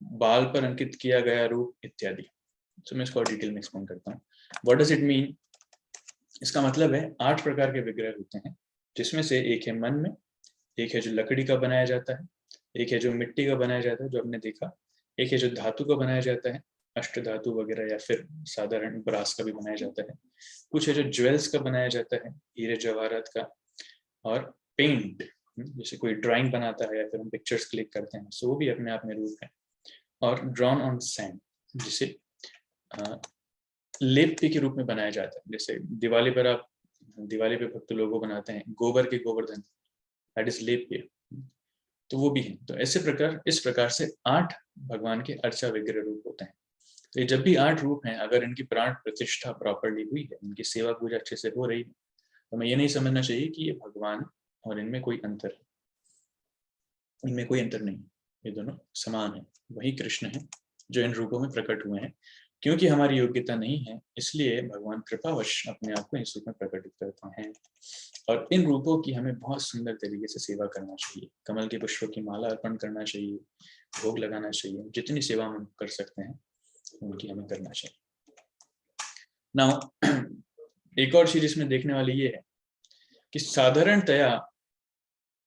बाल पर अंकित किया गया रूप इत्यादि। तो मैं इसको और डिटेल में एक्सप्लेन करता हूँ। What does it mean? इसका मतलब है 8 प्रकार के विग्रह होते हैं, जिसमें से एक है मन में, एक है जो लकड़ी का बनाया जाता है, एक है जो मिट्टी का बनाया जाता है जो हमने देखा, एक है जो धातु का बनाया जाता है, अष्ट धातु वगैरह, या फिर साधारण ब्रास का भी बनाया जाता है। कुछ है जो ज्वेल्स का बनाया जाता है, हीरे जवाहरात का, और पेंट, जैसे कोई ड्राइंग बनाता है या फिर हम पिक्चर्स क्लिक करते हैं, सो वो भी अपने आप में रूप है। और ड्रॉन ऑन सैंड, जिसे लेप्य के रूप में बनाया जाता है। जैसे दिवाली पर आप, दिवाली पे भक्त लोगो बनाते हैं गोबर के गोवर्धन, दैट इज लेप्य, तो वो भी है। तो ऐसे प्रकार, इस प्रकार से 8 भगवान के अर्चा विग्रह रूप होते हैं। तो ये जब भी 8 रूप हैं, अगर इनकी प्राण प्रतिष्ठा प्रॉपर्ली हुई है, इनकी सेवा पूजा अच्छे से हो रही है, तो हमें ये नहीं समझना चाहिए कि ये भगवान और इनमें कोई अंतर है। इनमें कोई अंतर नहीं, ये दोनों समान है। वही कृष्ण है जो इन रूपों में प्रकट हुए हैं। क्योंकि हमारी योग्यता नहीं है, इसलिए भगवान कृपावश अपने आप को इस रूप में प्रकटित करते हैं। और इन रूपों की हमें बहुत सुंदर तरीके से सेवा करना चाहिए। कमल के पुष्पों की माला अर्पण करना चाहिए, भोग लगाना चाहिए, जितनी सेवा हम कर सकते हैं उनकी हमें करना चाहिए। नाउ एक और चीज इसमें देखने वाली ये है कि साधारणतया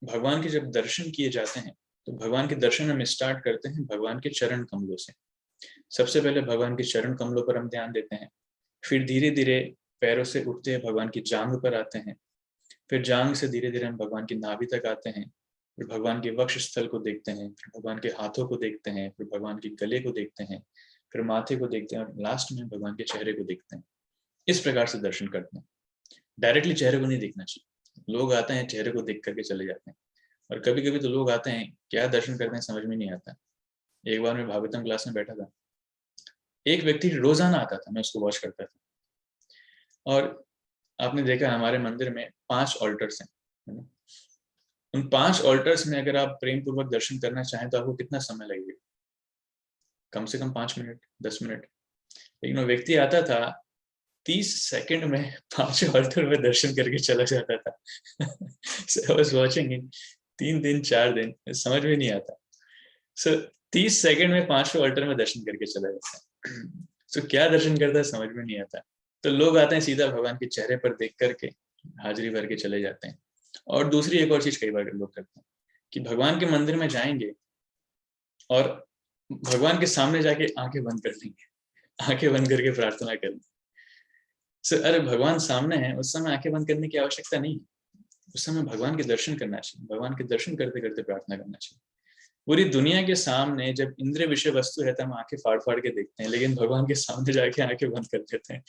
भगवान के जब दर्शन किए जाते हैं, तो भगवान के दर्शन हम स्टार्ट करते हैं भगवान के चरण कमलों से। सबसे पहले भगवान के चरण कमलों पर हम ध्यान देते हैं, फिर धीरे धीरे पैरों से उठते हैं भगवान की जांघ पर आते हैं, फिर जांघ से धीरे धीरे हम भगवान की नाभि तक आते हैं, फिर भगवान के वक्ष स्थल को देखते हैं, फिर भगवान के हाथों को देखते हैं, फिर भगवान के गले को देखते हैं, फिर माथे को देखते हैं, और लास्ट में भगवान के चेहरे को देखते हैं। इस प्रकार से दर्शन करते हैं। डायरेक्टली चेहरे को नहीं देखना चाहिए। लोग आते हैं चेहरे को देख करके चले जाते हैं, और कभी कभी तो लोग आते हैं क्या दर्शन करते हैं समझ में नहीं आता। एक बार मैं भागवतम क्लास में बैठा था, एक व्यक्ति रोजाना आता था, मैं उसको वॉच करता था, और आपने देखा हमारे मंदिर में 5 ऑल्टर्स हैं, है ना? उन 5 ऑल्टर्स में अगर आप प्रेम पूर्वक दर्शन करना चाहें तो आपको कितना समय लगेगा? कम से कम 5 मिनट, 10 मिनट। लेकिन वो व्यक्ति आता था, 30 सेकंड में 5 ऑल्टर में दर्शन करके चला जाता था। So I was watching it, 3 दिन 4 दिन समझ में नहीं आता। So 30 सेकंड में 5 ऑल्टर में दर्शन करके चला जाता है। So क्या दर्शन करता है समझ में नहीं आता। तो लोग आते हैं सीधा भगवान के चेहरे पर देख करके हाजिरी भर के चले जाते हैं। और दूसरी एक और चीज कई बार लोग करते हैं कि भगवान के मंदिर में जाएंगे और भगवान के सामने जाके आंखें बंद कर लेंगे, आंखें बंद करके प्रार्थना कर लेंगे। अरे भगवान सामने है, उस समय आंखें बंद करने की आवश्यकता नहीं है। उस समय भगवान के दर्शन करना चाहिए, भगवान के दर्शन करते करते प्रार्थना करना चाहिए। पूरी दुनिया के सामने जब इंद्रिय विषय वस्तु है, तो हम आंखें फाड़ फाड़ के देखते हैं, लेकिन भगवान के सामने जाके आंखें बंद कर देते हैं।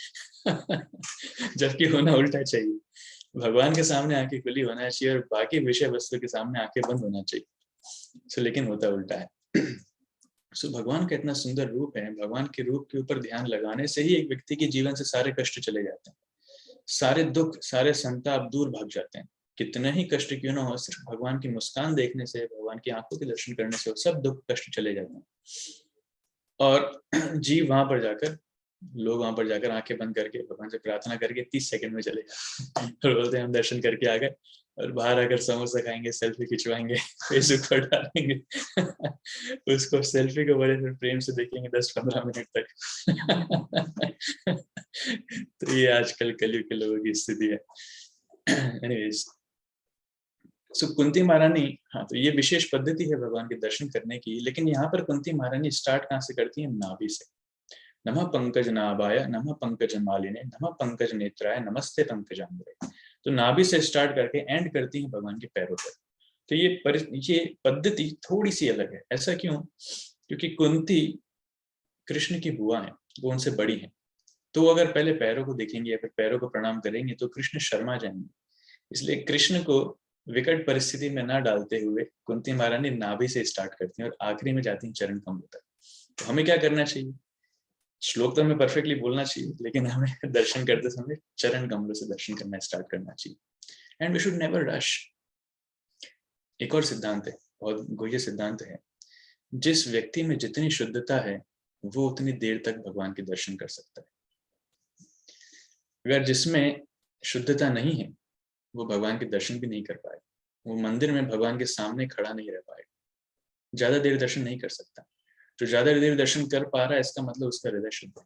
जबकि होना उल्टा चाहिए, भगवान के सामने आंखें खुली होना चाहिए और बाकी विषय वस्तु के सामने आंखें बंद होना चाहिए। लेकिन होता उल्टा है। भगवान का इतना सुंदर रूप है, भगवान के रूप के ऊपर ध्यान लगाने से ही एक व्यक्ति के जीवन से सारे कष्ट चले जाते हैं, सारे दुख, सारे संताप दूर भाग जाते हैं। कितने ही कष्ट क्यों ना हो, सिर्फ भगवान की मुस्कान देखने से, भगवान की आंखों के दर्शन करने से सब दुख कष्ट चले जाते हैं। और जीव वहां पर जाकर, लोग वहां पर जाकर आंखें बंद करके भगवान से प्रार्थना करके 30 सेकंड में चले जाते हैं और बोलते हैं हम दर्शन करके आ गए, और बाहर आकर समोसा खाएंगे, सेल्फी खिंचवाएंगे, फेसबुक पर डालेंगे। उसको सेल्फी को बड़े प्रेम से देखेंगे 10-15 मिनट तक। तो ये आजकल कलयुग के लोगों की स्थिति है। एनीवेज, कुंती महारानी, हाँ, तो ये विशेष पद्धति है भगवान के दर्शन करने की। लेकिन यहाँ पर कुंती महारानी स्टार्ट कहाँ से करती है? नाभि से। नमः पंकज नाभाय नमः पंकज मालिने नमः पंकज नेत्राय नमस्ते पंकजांबरे। तो नाभि से स्टार्ट करके एंड करती है भगवान के पैरों पर। तो ये पद्धति थोड़ी सी अलग है। ऐसा क्यों? क्योंकि कुंती कृष्ण की बुआ है, वो उनसे बड़ी है, तो वो अगर पहले पैरों को देखेंगे या फिर पैरों को प्रणाम करेंगे तो कृष्ण शर्मा जाएंगे। इसलिए कृष्ण को विकट परिस्थिति में ना डालते हुए कुंती महारानी नाभि से स्टार्ट करती हैं और आखिरी में जाती हैं चरण कमल तक। तो हमें क्या करना चाहिए? श्लोक तो हमें परफेक्टली बोलना चाहिए, लेकिन हमें दर्शन करते समय चरण कमलों से दर्शन करना स्टार्ट करना चाहिए। And we should never rush. एक और सिद्धांत है, बहुत गुह्य सिद्धांत है, जिस व्यक्ति में जितनी शुद्धता है वो उतनी देर तक भगवान के दर्शन कर सकता है। अगर जिसमें शुद्धता नहीं है वो भगवान के दर्शन भी नहीं कर पाए, वो मंदिर में भगवान के सामने खड़ा नहीं रह पाएगा, ज्यादा देर दर्शन नहीं कर सकता। जो ज्यादा देर दर्शन कर पा रहा है इसका मतलब उसका हृदय शुद्ध है,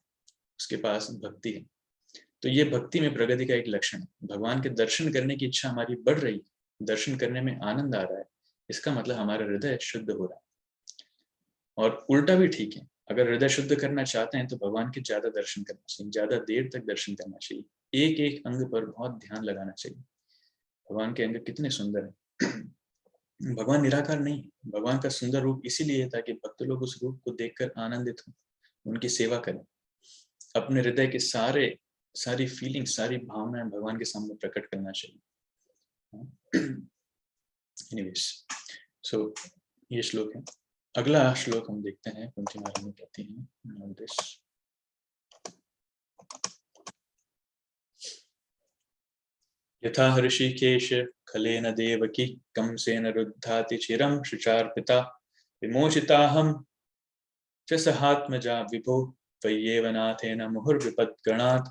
उसके पास भक्ति है। तो ये भक्ति में प्रगति का एक लक्षण है। भगवान के दर्शन करने की इच्छा हमारी बढ़ रही है, दर्शन करने में आनंद आ रहा है, इसका मतलब हमारा हृदय शुद्ध हो रहा है। और उल्टा भी ठीक है, अगर हृदय शुद्ध करना चाहते हैं तो भगवान के ज्यादा दर्शन करना चाहिए, ज्यादा देर तक दर्शन करना चाहिए, एक एक अंग पर बहुत ध्यान लगाना चाहिए। भगवान के अंग कितने सुंदर है। भगवान निराकार नहीं है, भगवान का सुंदर रूप इसीलिए है ताकि भक्त लोग उस रूप को देखकर आनंदित हों, उनकी सेवा करें, अपने हृदय के सारी फीलिंग, सारी भावनाएं भगवान के सामने प्रकट करना चाहिए। एनीवेज, सो ये श्लोक है। अगला श्लोक हम देखते हैं, कुंती महारानी कहती हैं, यथा ऋषिकेश खलेन देवकी कंसेन रुद्धाति चिरं शुचार्पिता विमोचिताहं च सहात्मजा विभो त्वय्येव नाथेन मुहुर्विपद्गणात्।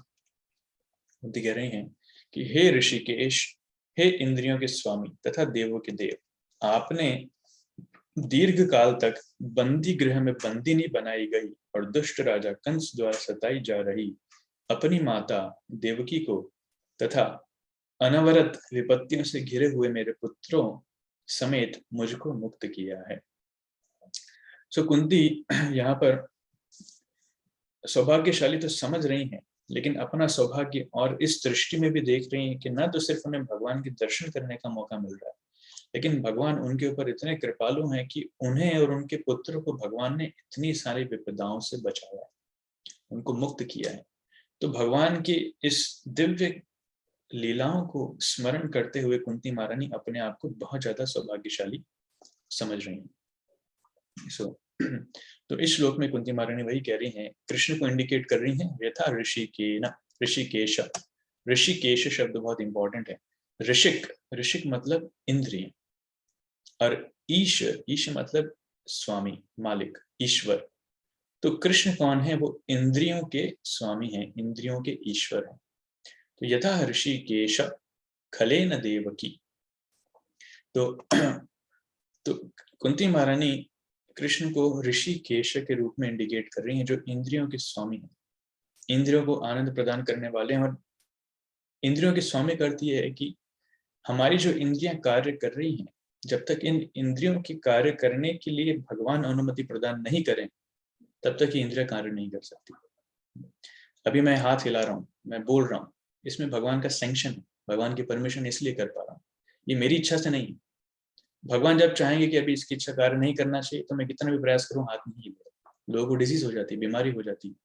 कुंती कह रही हैं कि हे ऋषिकेश, हे इंद्रियों के स्वामी तथा देवों के देव, आपने दीर्घ काल तक बंदी गृह में बंदिनी बनाई गई और दुष्ट राजा कंस द्वारा सताई जा रही अपनी माता देवकी को तथा अनवरत विपत्तियों से घिरे हुए मेरे पुत्रों समेत मुझको मुक्त किया है। सो कुंती यहाँ पर सौभाग्यशाली तो समझ रही हैं, लेकिन अपना सौभाग्य और इस दृष्टि में भी देख रही हैं कि न तो सिर्फ उन्हें भगवान के दर्शन करने का मौका मिल रहा है, लेकिन भगवान उनके ऊपर इतने कृपालु हैं कि उन्हें और उनके पुत्र को भगवान ने इतनी सारी विपदाओं से बचाया है, उनको मुक्त किया है। तो भगवान की इस दिव्य लीलाओं को स्मरण करते हुए कुंती महारानी अपने आप को बहुत ज्यादा सौभाग्यशाली समझ रही हैं। तो इस श्लोक में कुंती महारानी वही कह रही हैं, कृष्ण को इंडिकेट कर रही हैं, यथा ऋषिकेश। ऋषिकेश शब्द बहुत इंपॉर्टेंट है। ऋषिक मतलब इंद्रिय, और ईश मतलब स्वामी, मालिक, ईश्वर। तो कृष्ण कौन है? वो इंद्रियों के स्वामी हैं, इंद्रियों के ईश्वर हैं। तो यथा ऋषिकेश खलेन देवकी, तो कुंती महारानी कृष्ण को ऋषिकेश के रूप में इंडिकेट कर रही हैं, जो इंद्रियों के स्वामी हैं, इंद्रियों को आनंद प्रदान करने वाले हैं। और इंद्रियों के स्वामी का अर्थ यह है कि हमारी जो इंद्रियां कार्य कर रही हैं, जब तक इन इंद्रियों की कार्य करने के लिए भगवान अनुमति प्रदान नहीं करें, तब तक ये इंद्रियां कार्य नहीं कर सकती। अभी मैं हाथ हिला रहा हूँ, मैं बोल रहा हूँ, इसमें भगवान का सैंक्शन है, भगवान की परमिशन इसलिए कर पा रहा हूँ, ये मेरी इच्छा से नहीं। भगवान जब चाहेंगे कि अभी इसकी इच्छा कार्य नहीं करना चाहिए, तो मैं कितना भी प्रयास करूँ हाथ नहीं हिलेगा। लोगों को डिजीज हो जाती है, बीमारी हो जाती है।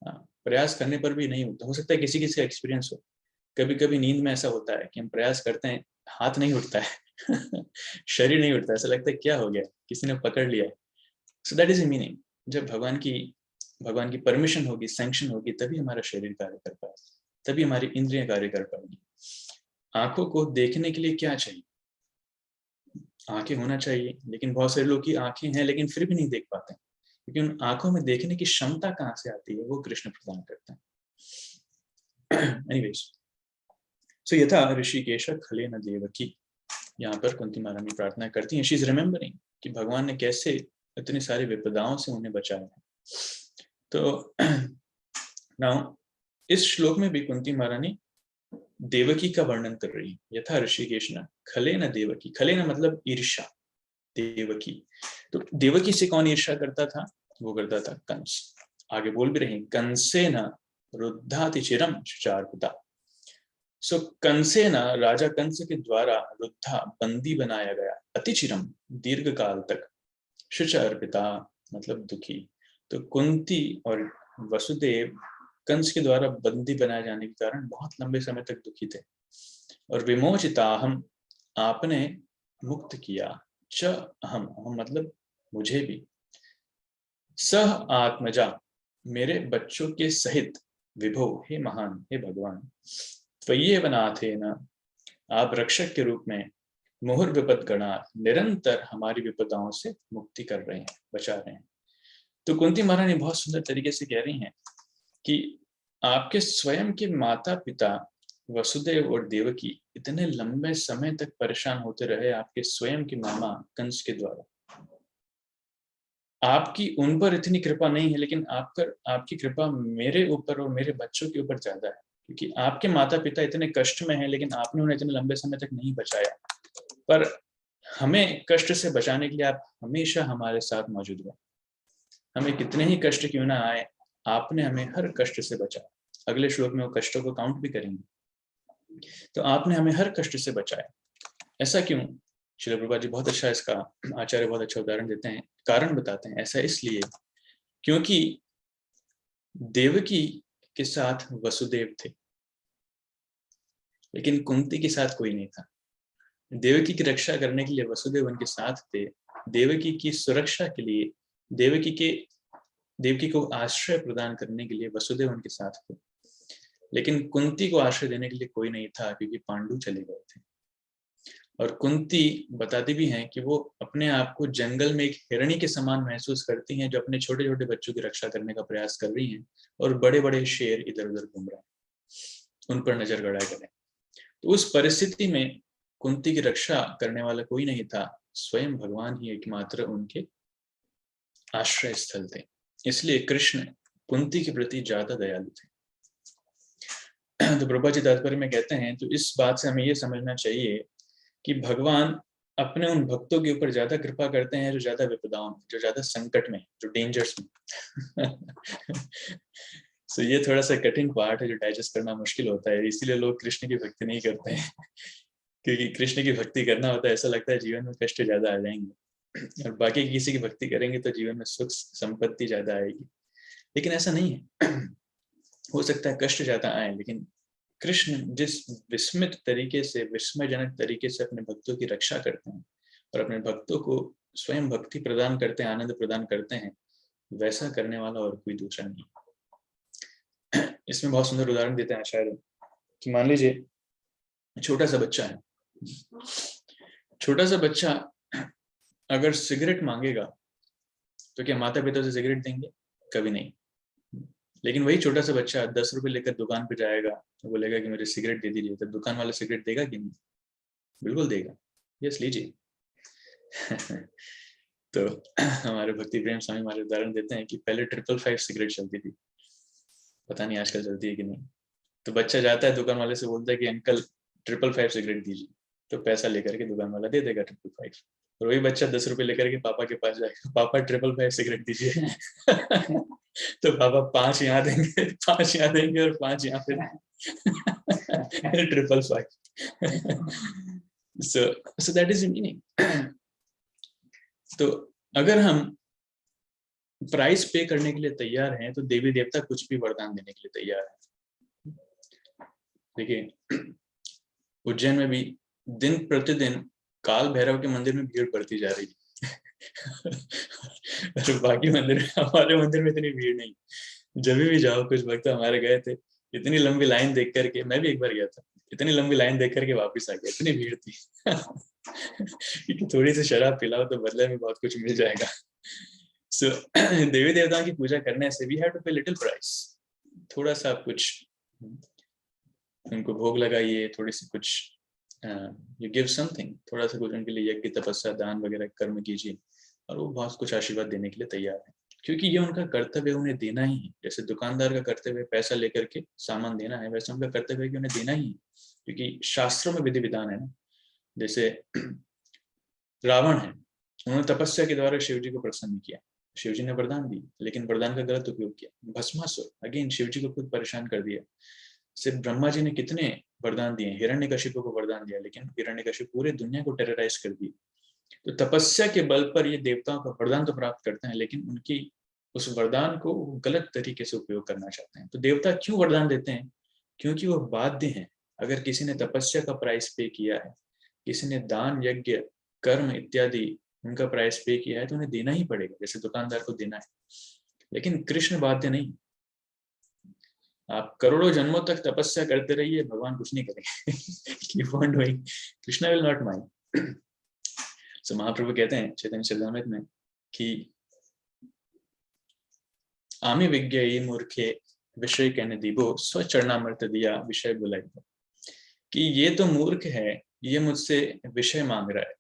हाँ, प्रयास करने पर भी नहीं होता। हो सकता है किसी किसी का एक्सपीरियंस हो, कभी कभी नींद में ऐसा होता है कि हम प्रयास करते हैं, हाथ नहीं उठता है शरीर नहीं उठता, ऐसा लगता है क्या हो गया, किसी ने पकड़ लिया। So that is a meaning, जब भगवान की परमिशन होगी, सैंक्शन होगी, तभी हमारा शरीर कार्य कर पाएगा, तभी हमारी इंद्रियां कार्य कर पाएंगी। आंखों को देखने के लिए क्या चाहिए? आंखें होना चाहिए, लेकिन बहुत सारे लोग की आंखें हैं लेकिन फिर भी नहीं देख पाते, क्योंकि उन आंखों में देखने की क्षमता कहाँ से आती है? वो कृष्ण प्रदान करते हैं। एनीवेज, सो यथा ऋषिकेश खलेन देवकी, यहाँ पर कुंती महारानी प्रार्थना करती हैं, शी इज रिमेम्बरिंग कि भगवान ने कैसे इतनी सारी विपदाओं से उन्हें बचाया है। तो नाउ इस श्लोक में भी कुंती महारानी देवकी का वर्णन कर रही है। यथा ऋषिकेश न खलेन देवकी, खलेन मतलब ईर्ष्या, देवकी। तो देवकी से कौन ईर्ष्या करता था? वो करता था कंस। आगे बोल भी रहे, कंसेन रुद्धाति चिरम शुचार्पिता। सो कंसेन, राजा कंस के द्वारा रुद्धा, बंदी बनाया गया, अतिचिरम, दीर्घ काल तक, शुच अर्पिता मतलब दुखी। तो कुंती और वसुदेव कंस के द्वारा बंदी बनाए जाने के कारण बहुत लंबे समय तक दुखी थे। और विमोचिताहम, आपने मुक्त किया, च हम मतलब मुझे भी, सह आत्मजा, मेरे बच्चों के सहित, विभो, हे महान, हे भगवान, त्वय्येव नाथेन, आप रक्षक के रूप में, मुहुर विपद गणा, निरंतर हमारी विपदाओं से मुक्ति कर रहे हैं, बचा रहे हैं। तो कुंती महारानी बहुत सुंदर तरीके से कह रही हैं कि आपके स्वयं के माता पिता वसुदेव और देवकी इतने लंबे समय तक परेशान होते रहे आपके स्वयं के मामा कंस के द्वारा, आपकी उन पर इतनी कृपा नहीं है, लेकिन आपकी कृपा मेरे ऊपर और मेरे बच्चों के ऊपर ज्यादा है, क्योंकि आपके माता पिता इतने कष्ट में हैं, लेकिन आपने उन्हें इतने लंबे समय तक नहीं बचाया। पर हमें कष्ट से बचाने के लिए आप हमेशा हमारे साथ मौजूद रहे। हमें कितने ही कष्ट क्यों ना आए, आपने हमें हर कष्ट से बचाया। अगले श्लोक में वो कष्टों को काउंट भी करेंगे। तो आपने हमें हर कष्ट से बचाया। ऐसा क्यों? श्रील प्रभुपाद जी बहुत अच्छा इसका आचार्य बहुत अच्छा उदाहरण देते हैं, कारण बताते हैं। ऐसा इसलिए क्योंकि देवकी के साथ वसुदेव थे, लेकिन कुंती के साथ कोई नहीं था। देवकी की रक्षा करने के लिए वसुदेव उनके साथ थे। देवकी की सुरक्षा के लिए, देवकी को आश्रय प्रदान करने के लिए वसुदेव उनके साथ थे। लेकिन कुंती को आश्रय देने के लिए कोई नहीं था, क्योंकि पांडु चले गए थे। और कुंती बताती भी हैं कि वो अपने आप को जंगल में एक हिरणी के समान महसूस करती हैं, जो अपने छोटे छोटे बच्चों की रक्षा करने का प्रयास कर रही हैं, और बड़े बड़े शेर इधर उधर घूम रहे हैं, उन पर नजर गड़ाए करें। तो उस परिस्थिति में कुंती की रक्षा करने वाला कोई नहीं था, स्वयं भगवान ही एकमात्र उनके आश्रय स्थल थे। इसलिए कृष्ण कुंती के प्रति ज्यादा दयालु थे। तो प्रभुपाद जी तात्पर्य में कहते हैं, तो इस बात से हमें यह समझना चाहिए कि भगवान अपने उन भक्तों के ऊपर ज्यादा कृपा करते हैं जो ज्यादा विपदाओं में, जो ज्यादा संकट में, जो डेंजर्स में। सो ये थोड़ा सा कठिन पार्ट है जो डाइजेस्ट करना मुश्किल होता है, इसीलिए लोग कृष्ण की भक्ति नहीं करते हैं। क्योंकि कृष्ण की भक्ति करना होता है, ऐसा लगता है जीवन में कष्ट ज्यादा आ जाएंगे, और बाकी किसी की भक्ति करेंगे तो जीवन में सुख संपत्ति ज्यादा आएगी। लेकिन ऐसा नहीं है। हो सकता है कष्ट ज्यादा आए, लेकिन कृष्ण जिस विस्मित तरीके से, विस्मयजनक तरीके से अपने भक्तों की रक्षा करते हैं और अपने भक्तों को स्वयं भक्ति प्रदान करते हैं, आनंद प्रदान करते हैं, वैसा करने वाला और कोई दूसरा नहीं। इसमें बहुत सुंदर उदाहरण देते हैं आचार्य कि मान लीजिए छोटा सा बच्चा है। छोटा सा बच्चा अगर सिगरेट मांगेगा तो क्या माता पिता उसे सिगरेट देंगे? कभी नहीं। लेकिन वही छोटा सा बच्चा 10 रुपए लेकर दुकान पे जाएगा तो बोलेगा कि मुझे सिगरेट दे दीजिए, तो दुकान वाला सिगरेट देगा कि नहीं? बिल्कुल देगा। यस, लीजिए। तो हमारे भक्ति प्रेम स्वामी हमारे उदाहरण देते हैं कि पहले 555 सिगरेट चलती थी, पता नहीं आजकल चलती है कि नहीं। तो बच्चा जाता है दुकान वाले से, बोलता है कि अंकल 555 सिगरेट दीजिए, तो पैसा लेकर के दुकान वाला दे देगा 555। और वही बच्चा 10 रुपए लेकर के पापा के पास जाएगा, पापा 555 सिगरेट दीजिए। तो पापा 5 यहाँ देंगे, 5 यहाँ देंगे और 5 यहाँ पे 555। so that is the meaning। तो अगर हम प्राइस पे करने के लिए तैयार हैं, तो देवी देवता कुछ भी वरदान देने के लिए तैयार है। देखिए उज्जैन में भी दिन प्रतिदिन काल भैरव के मंदिर में भीड़ बढ़ती जा रही है। और बाकी मंदिर, हमारे मंदिर में इतनी भीड़ नहीं। जब भी जाओ, कुछ भक्त हमारे गए थे, इतनी लंबी लाइन देख करके, मैं भी एक बार गया था, इतनी लंबी लाइन देख करके वापस आ गया, इतनी भीड़ थी। कि थोड़ी सी शराब पिलाओ तो बदले में बहुत कुछ मिल जाएगा। सो देवी देवताओं की पूजा करने से वी हैव टू पे लिटिल प्राइस। थोड़ा सा कुछ उनको भोग लगाइए, थोड़ी सी कुछ यू गिव समथिंग, थोड़ा सा कुछ उनके लिए यज्ञ तपस्या दान वगैरह कर्म कीजिए, और वो बहुत कुछ आशीर्वाद देने के लिए तैयार है। क्योंकि ये उनका कर्तव्य, उन्हें देना ही है। जैसे दुकानदार का कर्तव्य पैसा लेकर के सामान देना है, वैसे उनका कर्तव्य है कि उन्हें देना ही है, क्योंकि शास्त्रों में विधि विधान है ना। जैसे रावण है, उन्होंने तपस्या के द्वारा शिव जी को प्रसन्न किया, शिव जी ने वरदान दी, लेकिन वरदान का गलत उपयोग किया। भस्मासुर अगेन शिव जी को खुद परेशान कर दिया। सिर्फ ब्रह्मा जी ने कितने वरदान दिए, हिरण्यकशिपु को वरदान दिया, लेकिन हिरण्यकशिपु पूरे दुनिया को टेरराइज कर दिया। तो तपस्या के बल पर ये देवताओं का वरदान तो प्राप्त करते हैं, लेकिन उनकी उस वरदान को गलत तरीके से उपयोग करना चाहते हैं। तो देवता क्यों वरदान देते हैं? क्योंकि वो बाध्य हैं। अगर किसी ने तपस्या का प्राइस पे किया है, किसी ने दान यज्ञ कर्म इत्यादि उनका प्राइस पे किया है, तो उन्हें देना ही पड़ेगा, जैसे दुकानदार को देना है। लेकिन कृष्ण बाध्य नहीं। आप करोड़ों जन्मों तक तपस्या करते रहिए, भगवान कुछ नहीं करेंगे। Keep on doing, Krishna will not mind। So महाप्रभु कहते हैं चैतन्य चरितामृत में कि आमी विज्ञ मूर्खे विषय कहने दीबो स्वचरणामृत दिया विषय बुलाई। कि ये तो मूर्ख है, ये मुझसे विषय मांग रहा है,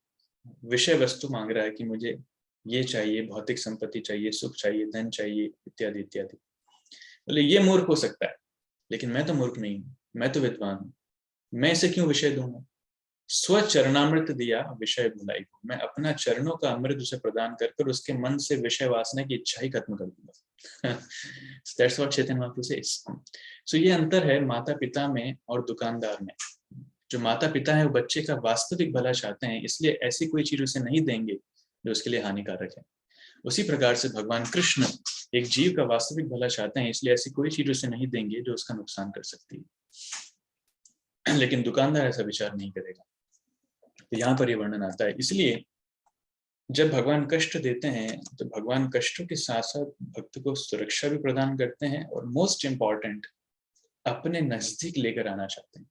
विषय वस्तु मांग रहा है कि मुझे ये चाहिए, भौतिक संपत्ति चाहिए, सुख चाहिए, धन चाहिए, इत्यादि इत्यादि। बोले ये मूर्ख हो सकता है, लेकिन मैं तो मूर्ख नहीं हूँ, मैं तो विद्वान हूँ, मैं इसे क्यों विषय दूंगा? स्वचरणामृत दिया विषय भुलाई को, मैं अपना चरणों का अमृत उसे प्रदान कर उसके मन से विषय वासना की इच्छा ही खत्म कर दूंगा। That's what Chaitanya Mahaprabhu says. So ये अंतर है माता पिता में और दुकानदार में। जो माता पिता है वो बच्चे का वास्तविक भला चाहते हैं, इसलिए ऐसी कोई चीज उसे नहीं देंगे जो उसके लिए हानिकारक है। उसी प्रकार से भगवान कृष्ण एक जीव का वास्तविक भला चाहते हैं, इसलिए ऐसी कोई चीज उसे नहीं देंगे जो उसका नुकसान कर सकती है। लेकिन दुकानदार ऐसा विचार नहीं करेगा। तो यहाँ पर ये वर्णन आता है। इसलिए जब भगवान कष्ट देते हैं तो भगवान कष्टों के साथ साथ भक्त को सुरक्षा भी प्रदान करते हैं, और मोस्ट इंपॉर्टेंट अपने नजदीक लेकर आना चाहते हैं।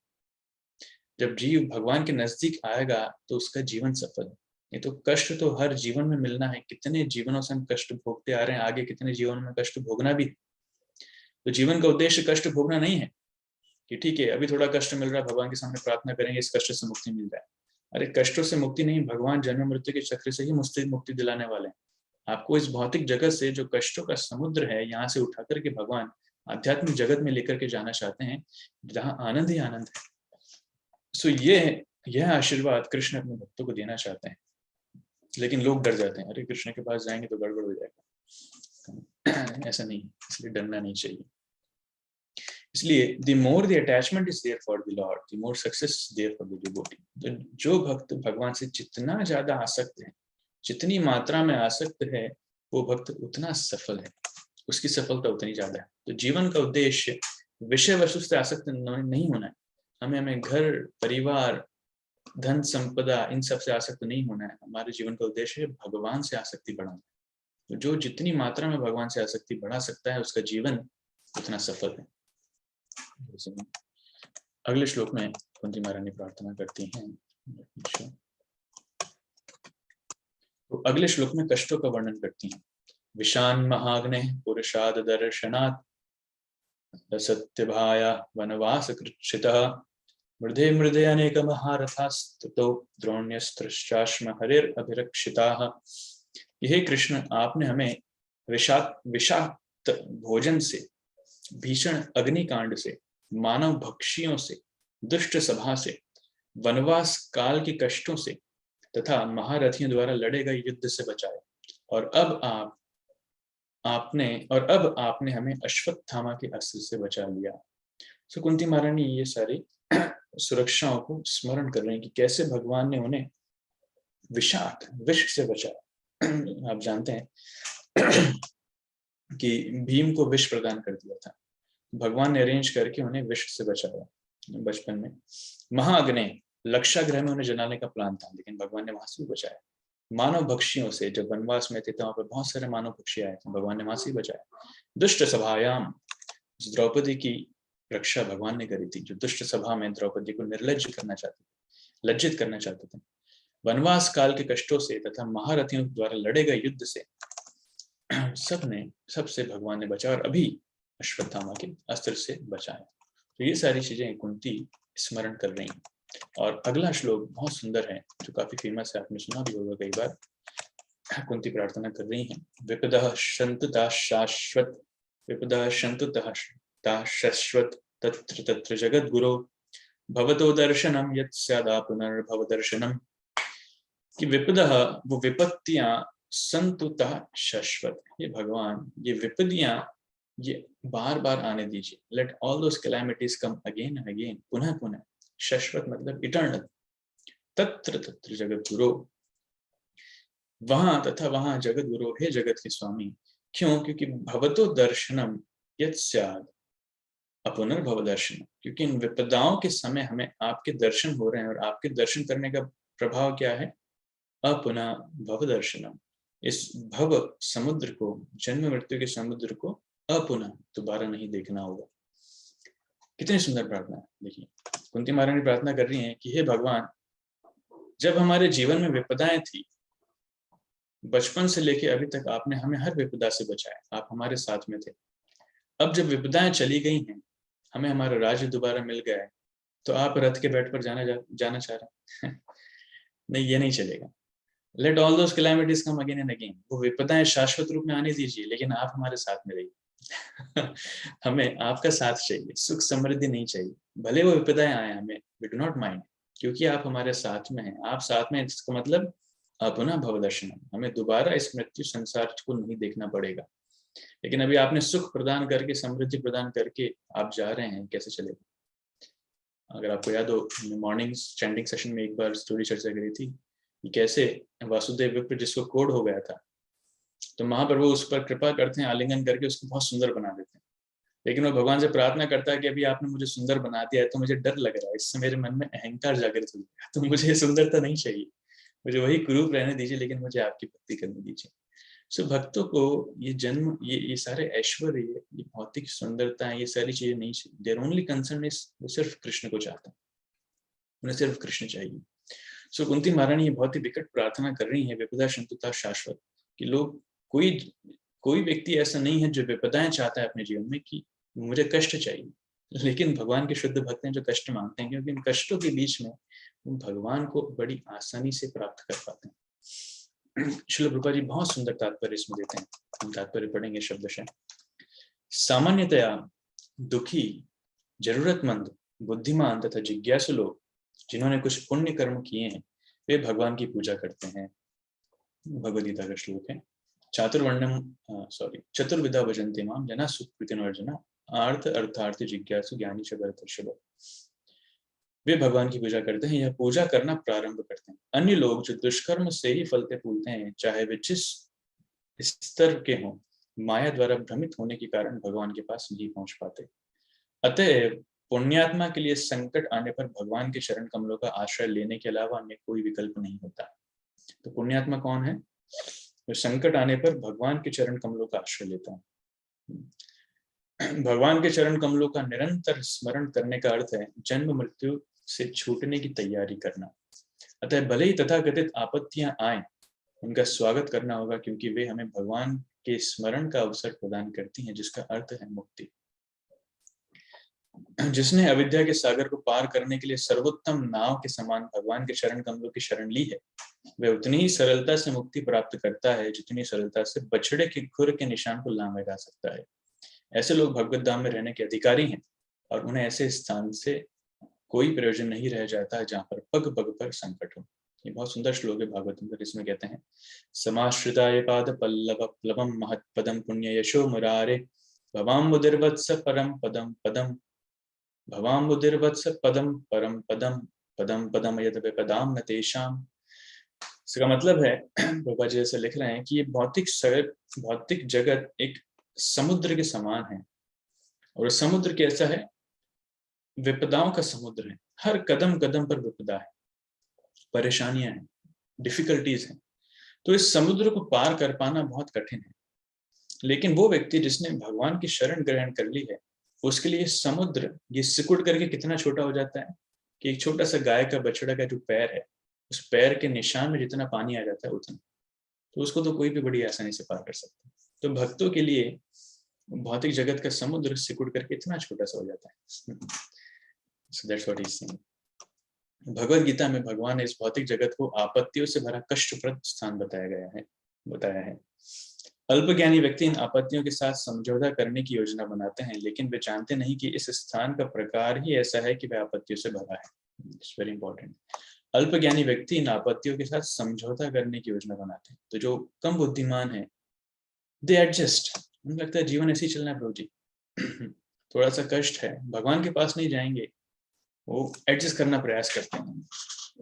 जब जीव भगवान के नजदीक आएगा तो उसका जीवन सफल है। ये तो कष्ट तो हर जीवन में मिलना है, कितने जीवनों से हम कष्ट भोगते आ रहे हैं, आगे कितने जीवनों में कष्ट भोगना भी। तो जीवन का उद्देश्य कष्ट भोगना नहीं है कि ठीक है अभी थोड़ा कष्ट मिल रहा है, भगवान के सामने प्रार्थना करेंगे इस कष्ट से मुक्ति मिल जाए। अरे कष्टों से मुक्ति नहीं, भगवान जन्म मृत्यु के चक्र से ही मुक्ति दिलाने वाले हैं। आपको इस भौतिक जगत से जो कष्टों का समुद्र है यहाँ से उठा करके भगवान आध्यात्मिक जगत में लेकर के जाना चाहते हैं, जहाँ आनंद ही आनंद है। सो यह आशीर्वाद कृष्ण अपने भक्तों को देना चाहते हैं, लेकिन लोग डर जाते हैं, अरे कृष्ण के पास जाएंगे तो गड़बड़ हो जाएगा। ऐसा नहीं, इसलिए डरना नहीं चाहिए। इसलिए the more the attachment is there for the Lord, the more success is there for the devotee. तो जो भक्त भगवान से जितना ज्यादा आसक्त है, जितनी मात्रा में आसक्त है, वो भक्त उतना सफल है, उसकी सफलता उतनी ज्यादा है। तो जीवन का उद्देश्य विषय वस्तु से आसक्त नहीं होना है। हमें घर परिवार धन संपदा इन सब से आसक्त नहीं होना है। हमारे जीवन का उद्देश्य है भगवान से आसक्ति बढ़ाना। तो जो जितनी मात्रा में भगवान से आसक्ति बढ़ा सकता है उसका जीवन उतना सफल है। अगले श्लोक में कुंती महारानी प्रार्थना करती हैं। तो अगले श्लोक में कष्टों का वर्णन करती हैं। विशान महाग्ने पुरुषाद दर्शनात् सत्यभाया वनवास कृच्छितः मृधे मृधे अनेक महारथास्ततो द्रोण्यस्त्रश्चाश्म हरिर अभिरक्षिताः। हे कृष्ण, आपने हमें विषाक्त भोजन से, भीषण अग्निकांड से, मानव भक्षियों से, दुष्ट सभा से, वनवास काल के कष्टों से तथा महारथियों द्वारा लड़े गए युद्ध से बचाया, और अब आपने हमें अश्वत्थामा के अस्त्र से बचा लिया। सो कुंती महारानी ये सारी सुरक्षाओं को स्मरण कर रहे हैं कि कैसे भगवान ने उन्हें विषाक्त विष से बचाया। आप जानते हैं कि भीम को विष प्रदान कर दिया था, भगवान ने अरेंज करके उन्हें विष से बचाया। बचपन में महाअग्नि लक्षागृह में उन्हें जलाने का प्लान था, लेकिन भगवान ने वहां से भी बचाया। मानव भक्षियों से, जब वनवास में थे तो वहां पर बहुत सारे मानव भक्षी आए थे, भगवान ने वहां से ही बचाया। दुष्ट सभायाम, द्रौपदी की रक्षा भगवान ने करी थी, जो दुष्ट सभा में द्रौपदी को लज्जित करना चाहते थे। वनवास काल के कष्टों से तथा महारथियों द्वारा लड़े गए युद्ध से सबसे भगवान ने बचाया, और अभी अश्वत्थामा के अस्त्र से बचाया। तो ये सारी चीजें कुंती स्मरण कर रही हैं। और अगला श्लोक बहुत सुंदर है, जो काफी फेमस है, आपने सुना भी होगा कई बार। कुंती प्रार्थना कर रही हैं। विपदः शन्तुता शाश्वत, विपदः शन्तुता शाश्वत, तत्र तत्र जगद्गुरो भवतो दर्शनम यत् स्यादा पुनर्भव दर्शनम। कि विपदः, वो विपत्तियां, संतुता शाश्वत, ये भगवान ये विपत्तियां ये बार बार आने दीजिए। Let all those calamities come again and again, पुनः पुनः। शाश्वत मतलब इटर्नल। तत्र तत्र जगत गुरु, वहां तथा वहां जगत गुरु, हे जगत के स्वामी। क्यों? क्योंकि भवतो दर्शनम यत् स्याद अपुनर्भव दर्शनम, क्योंकि इन विपदाओं के समय हमें आपके दर्शन हो रहे हैं, और आपके दर्शन करने का प्रभाव क्या है? अपुनः भव दर्शनम, इस भव समुद्र को, जन्म मृत्यु के समुद्र को अपुनः दोबारा नहीं देखना होगा। कितनी सुंदर प्रार्थना है। देखिए कुंती महारानी प्रार्थना कर रही हैं कि हे भगवान, जब हमारे जीवन में विपदाएं थी, बचपन से लेके अभी तक आपने हमें हर विपदा से बचाया, आप हमारे साथ में थे। अब जब विपदाएं चली गई हैं, हमें हमारा राज्य दोबारा मिल गया है, तो आप रथ के बैठ पर जाना चाह रहे हैं। नहीं, ये नहीं चलेगा। Let all those calamities come again and again, वो विपदाएं शाश्वत रूप में आने दीजिए, लेकिन आप हमारे साथ में रहिए। हमें आपका साथ चाहिए, सुख समृद्धि नहीं चाहिए। भले वो विपदाएं आए हमें, वी डू नॉट माइंड, क्योंकि आप हमारे साथ में हैं। आप साथ में, इसका मतलब अपना भवदर्शन, हमें दोबारा इस मृत्यु संसार को नहीं देखना पड़ेगा। लेकिन अभी आपने सुख प्रदान करके, समृद्धि प्रदान करके आप जा रहे हैं, कैसे चलेगा? अगर आपको याद हो, मॉर्निंग चैंटिंग सेशन में एक बार स्टोरी चर्चा करी थी कि कैसे वासुदेव विप्र जिसको कोढ़ हो गया था, तो महाप्रभु उस पर कृपा करते हैं, आलिंगन करके उसको बहुत सुंदर बना देते हैं। लेकिन वो भगवान से प्रार्थना करता है कि अभी आपने मुझे सुंदर बना दिया है, तो मुझे डर लग रहा है, इससे मेरे मन में अहंकार जागृत हो गया, तो मुझे सुंदरता नहीं चाहिए, मुझे वही कुरूप रहने दीजिए, लेकिन मुझे आपकी भक्ति करने दीजिए। सो भक्तों को ये जन्म, ये सारे ऐश्वर्य, ये भौतिक सुंदरता, ये सारी चीजें नहीं चाहिए। देयर ओनली कंसर्न इज, वो सिर्फ कृष्ण को चाहते हैं, उन्हें सिर्फ कृष्ण चाहिए। सो कुंती महारानी ये बहुत ही विकट प्रार्थना कर रही है, विपदा शंतुता शाश्वत, कि लोग, कोई कोई व्यक्ति ऐसा नहीं है जो विपदाएं चाहता है अपने जीवन में कि मुझे कष्ट चाहिए, लेकिन भगवान के शुद्ध भक्त हैं जो कष्ट मांगते हैं, क्योंकि इन कष्टों के बीच में भगवान को बड़ी आसानी से प्राप्त कर पाते हैं। श्रील प्रभुपाद जी बहुत सुंदर तात्पर्य इसमें देते हैं, हम तात्पर्य पढ़ेंगे शब्दशः। सामान्यतया दुखी, जरूरतमंद, बुद्धिमान तथा जिज्ञासु लोग जिन्होंने कुछ पुण्य कर्म किए हैं, वे भगवान की पूजा करते हैं। भगवद गीता का श्लोक है, चतुर्विधा भजन्ते माम जना सुकृतिनोर्जना आर्थ अर्थार्थ जिज्ञासु ज्ञानी च भरतर्षभ। वे भगवान की पूजा करते हैं या पूजा करना प्रारंभ करते हैं। अन्य लोग जो दुष्कर्म से ही फलते फूलते हैं, चाहे वे जिस स्तर के हों, माया द्वारा भ्रमित होने के कारण भगवान के पास नहीं पहुंच पाते। अतः पुण्यात्मा के लिए संकट आने पर भगवान के चरण कमलों का आश्रय लेने के अलावा अन्य कोई विकल्प नहीं होता। तो पुण्यात्मा कौन है? तो संकट आने पर भगवान के चरण कमलों का आश्रय लेता है। भगवान के चरण कमलों का निरंतर स्मरण करने का अर्थ है जन्म मृत्यु से छूटने की तैयारी करना। अतः भले ही तथाकथित आपत्तियां आए, उनका स्वागत करना होगा, क्योंकि वे हमें भगवान के स्मरण का अवसर प्रदान करती हैं, जिसका अर्थ है मुक्ति। जिसने अविद्या के सागर को पार करने के लिए सर्वोत्तम नाव के समान भगवान के चरण कमलों की शरण ली है, वह उतनी ही सरलता से मुक्ति प्राप्त करता है जितनी सरलता से बछड़े के खुर के निशान को लांग लगा सकता है। ऐसे लोग भगवत धाम में रहने के अधिकारी हैं, और उन्हें ऐसे स्थान से कोई प्रयोजन नहीं रह जाता जहाँ पर पग पग पर संकट हो। ये बहुत सुंदर श्लोक है भागवतम का, इसमें कहते हैं, समाश्रिताय पाद पल्लव प्लवम महत्पदम पुण्य यशो मुरारे भवाम्बुदिर्वत्स परम पदम पदम भवाम्बुदिर्वत्स पदम परम पदम पदम पदम यद विपदाम न तेषाम। इसका मतलब है, बाबा जी ऐसे लिख रहे हैं कि ये भौतिक जगत एक समुद्र के समान है, और समुद्र कैसा है? विपदाओं का समुद्र है। हर कदम कदम पर विपदा है, परेशानियां हैं, डिफिकल्टीज हैं। तो इस समुद्र को पार कर पाना बहुत कठिन है, लेकिन वो व्यक्ति जिसने भगवान की शरण ग्रहण कर ली है, उसके लिए समुद्र ये सिकुड़ करके कितना छोटा हो जाता है कि एक छोटा सा गाय का बछड़ा का जो पैर है, उस पैर के निशान में जितना पानी आ जाता है उतना, तो उसको तो कोई भी बड़ी आसानी से पार कर सकता है। तो भक्तों के लिए भौतिक जगत का समुद्र सिकुड़ करके इतना छोटा सा हो जाता है। So that's what he's saying. Bhagavad Gita में भगवान ने इस भौतिक जगत को आपत्तियों से भरा कष्टप्रद स्थान बताया है। अल्पज्ञानी व्यक्ति इन आपत्तियों के साथ समझौता करने की योजना बनाते हैं, लेकिन वे जानते नहीं कि इस स्थान का प्रकार ही ऐसा है कि वह आपत्तियों से भरा है। It's very important. अल्पज्ञानी व्यक्ति इन आपत्तियों के साथ समझौता करने की योजना बनाते हैं। तो जो कम बुद्धिमान है, दे एडजस्ट, उन्हें लगता है जीवन ऐसे ही चलना है प्रभु जी, थोड़ा सा कष्ट है, भगवान के पास नहीं जाएंगे, वो एडजस्ट करना प्रयास करते हैं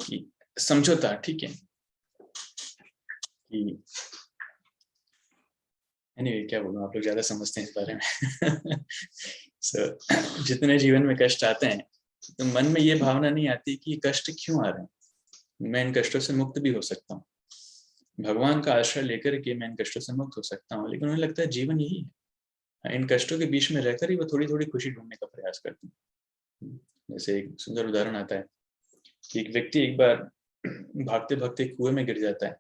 कि समझौता ठीक है कि anyway, क्या बोलूं, आप लोग ज्यादा समझते हैं इस बारे में। So, जितने जीवन में कष्ट आते हैं, तो मन में ये भावना नहीं आती कि कष्ट क्यों आ रहे हैं, मैं इन कष्टों से मुक्त भी हो सकता हूँ, भगवान का आश्रय लेकर के मैं इन कष्टों से मुक्त हो सकता हूँ। लेकिन उन्हें लगता है जीवन यही है, इन कष्टों के बीच में रहकर ही वो थोड़ी थोड़ी खुशी ढूंढने का प्रयास करते हैं। जैसे एक सुंदर उदाहरण आता है कि एक व्यक्ति एक बार भागते भागते कुएं में गिर जाता है,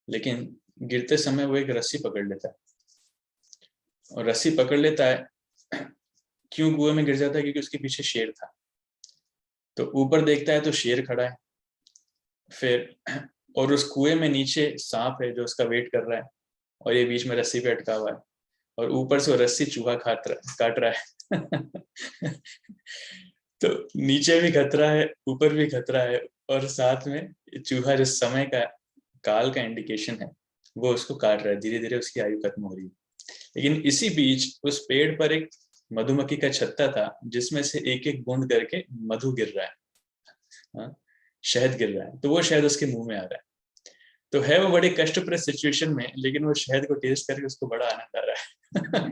लेकिन गिरते समय वो एक रस्सी पकड़ लेता है, और रस्सी पकड़ लेता है, क्यों कुएं में गिर जाता है? क्योंकि उसके पीछे शेर था। तो ऊपर देखता है तो शेर खड़ा है, फिर और उस कुएं में नीचे सांप है जो उसका वेट कर रहा है, और ये बीच में रस्सी पे अटका हुआ है, और ऊपर से वो रस्सी चूहा काट रहा है। तो नीचे भी खतरा है, ऊपर भी खतरा है, और साथ में चूहा जो समय का काल का इंडिकेशन है वो उसको काट रहा है, धीरे धीरे उसकी आयु खत्म हो रही है। लेकिन इसी बीच उस पेड़ पर एक मधुमक्खी का छत्ता था जिसमें से एक एक बूंद करके मधु गिर रहा है, हाँ, शहद गिर रहा है, तो वो शहद उसके मुंह में आ रहा है। तो है वो बड़े कष्टप्रद सिचुएशन में, लेकिन वो शहद को टेस्ट करके उसको बड़ा आनंद आ रहा है।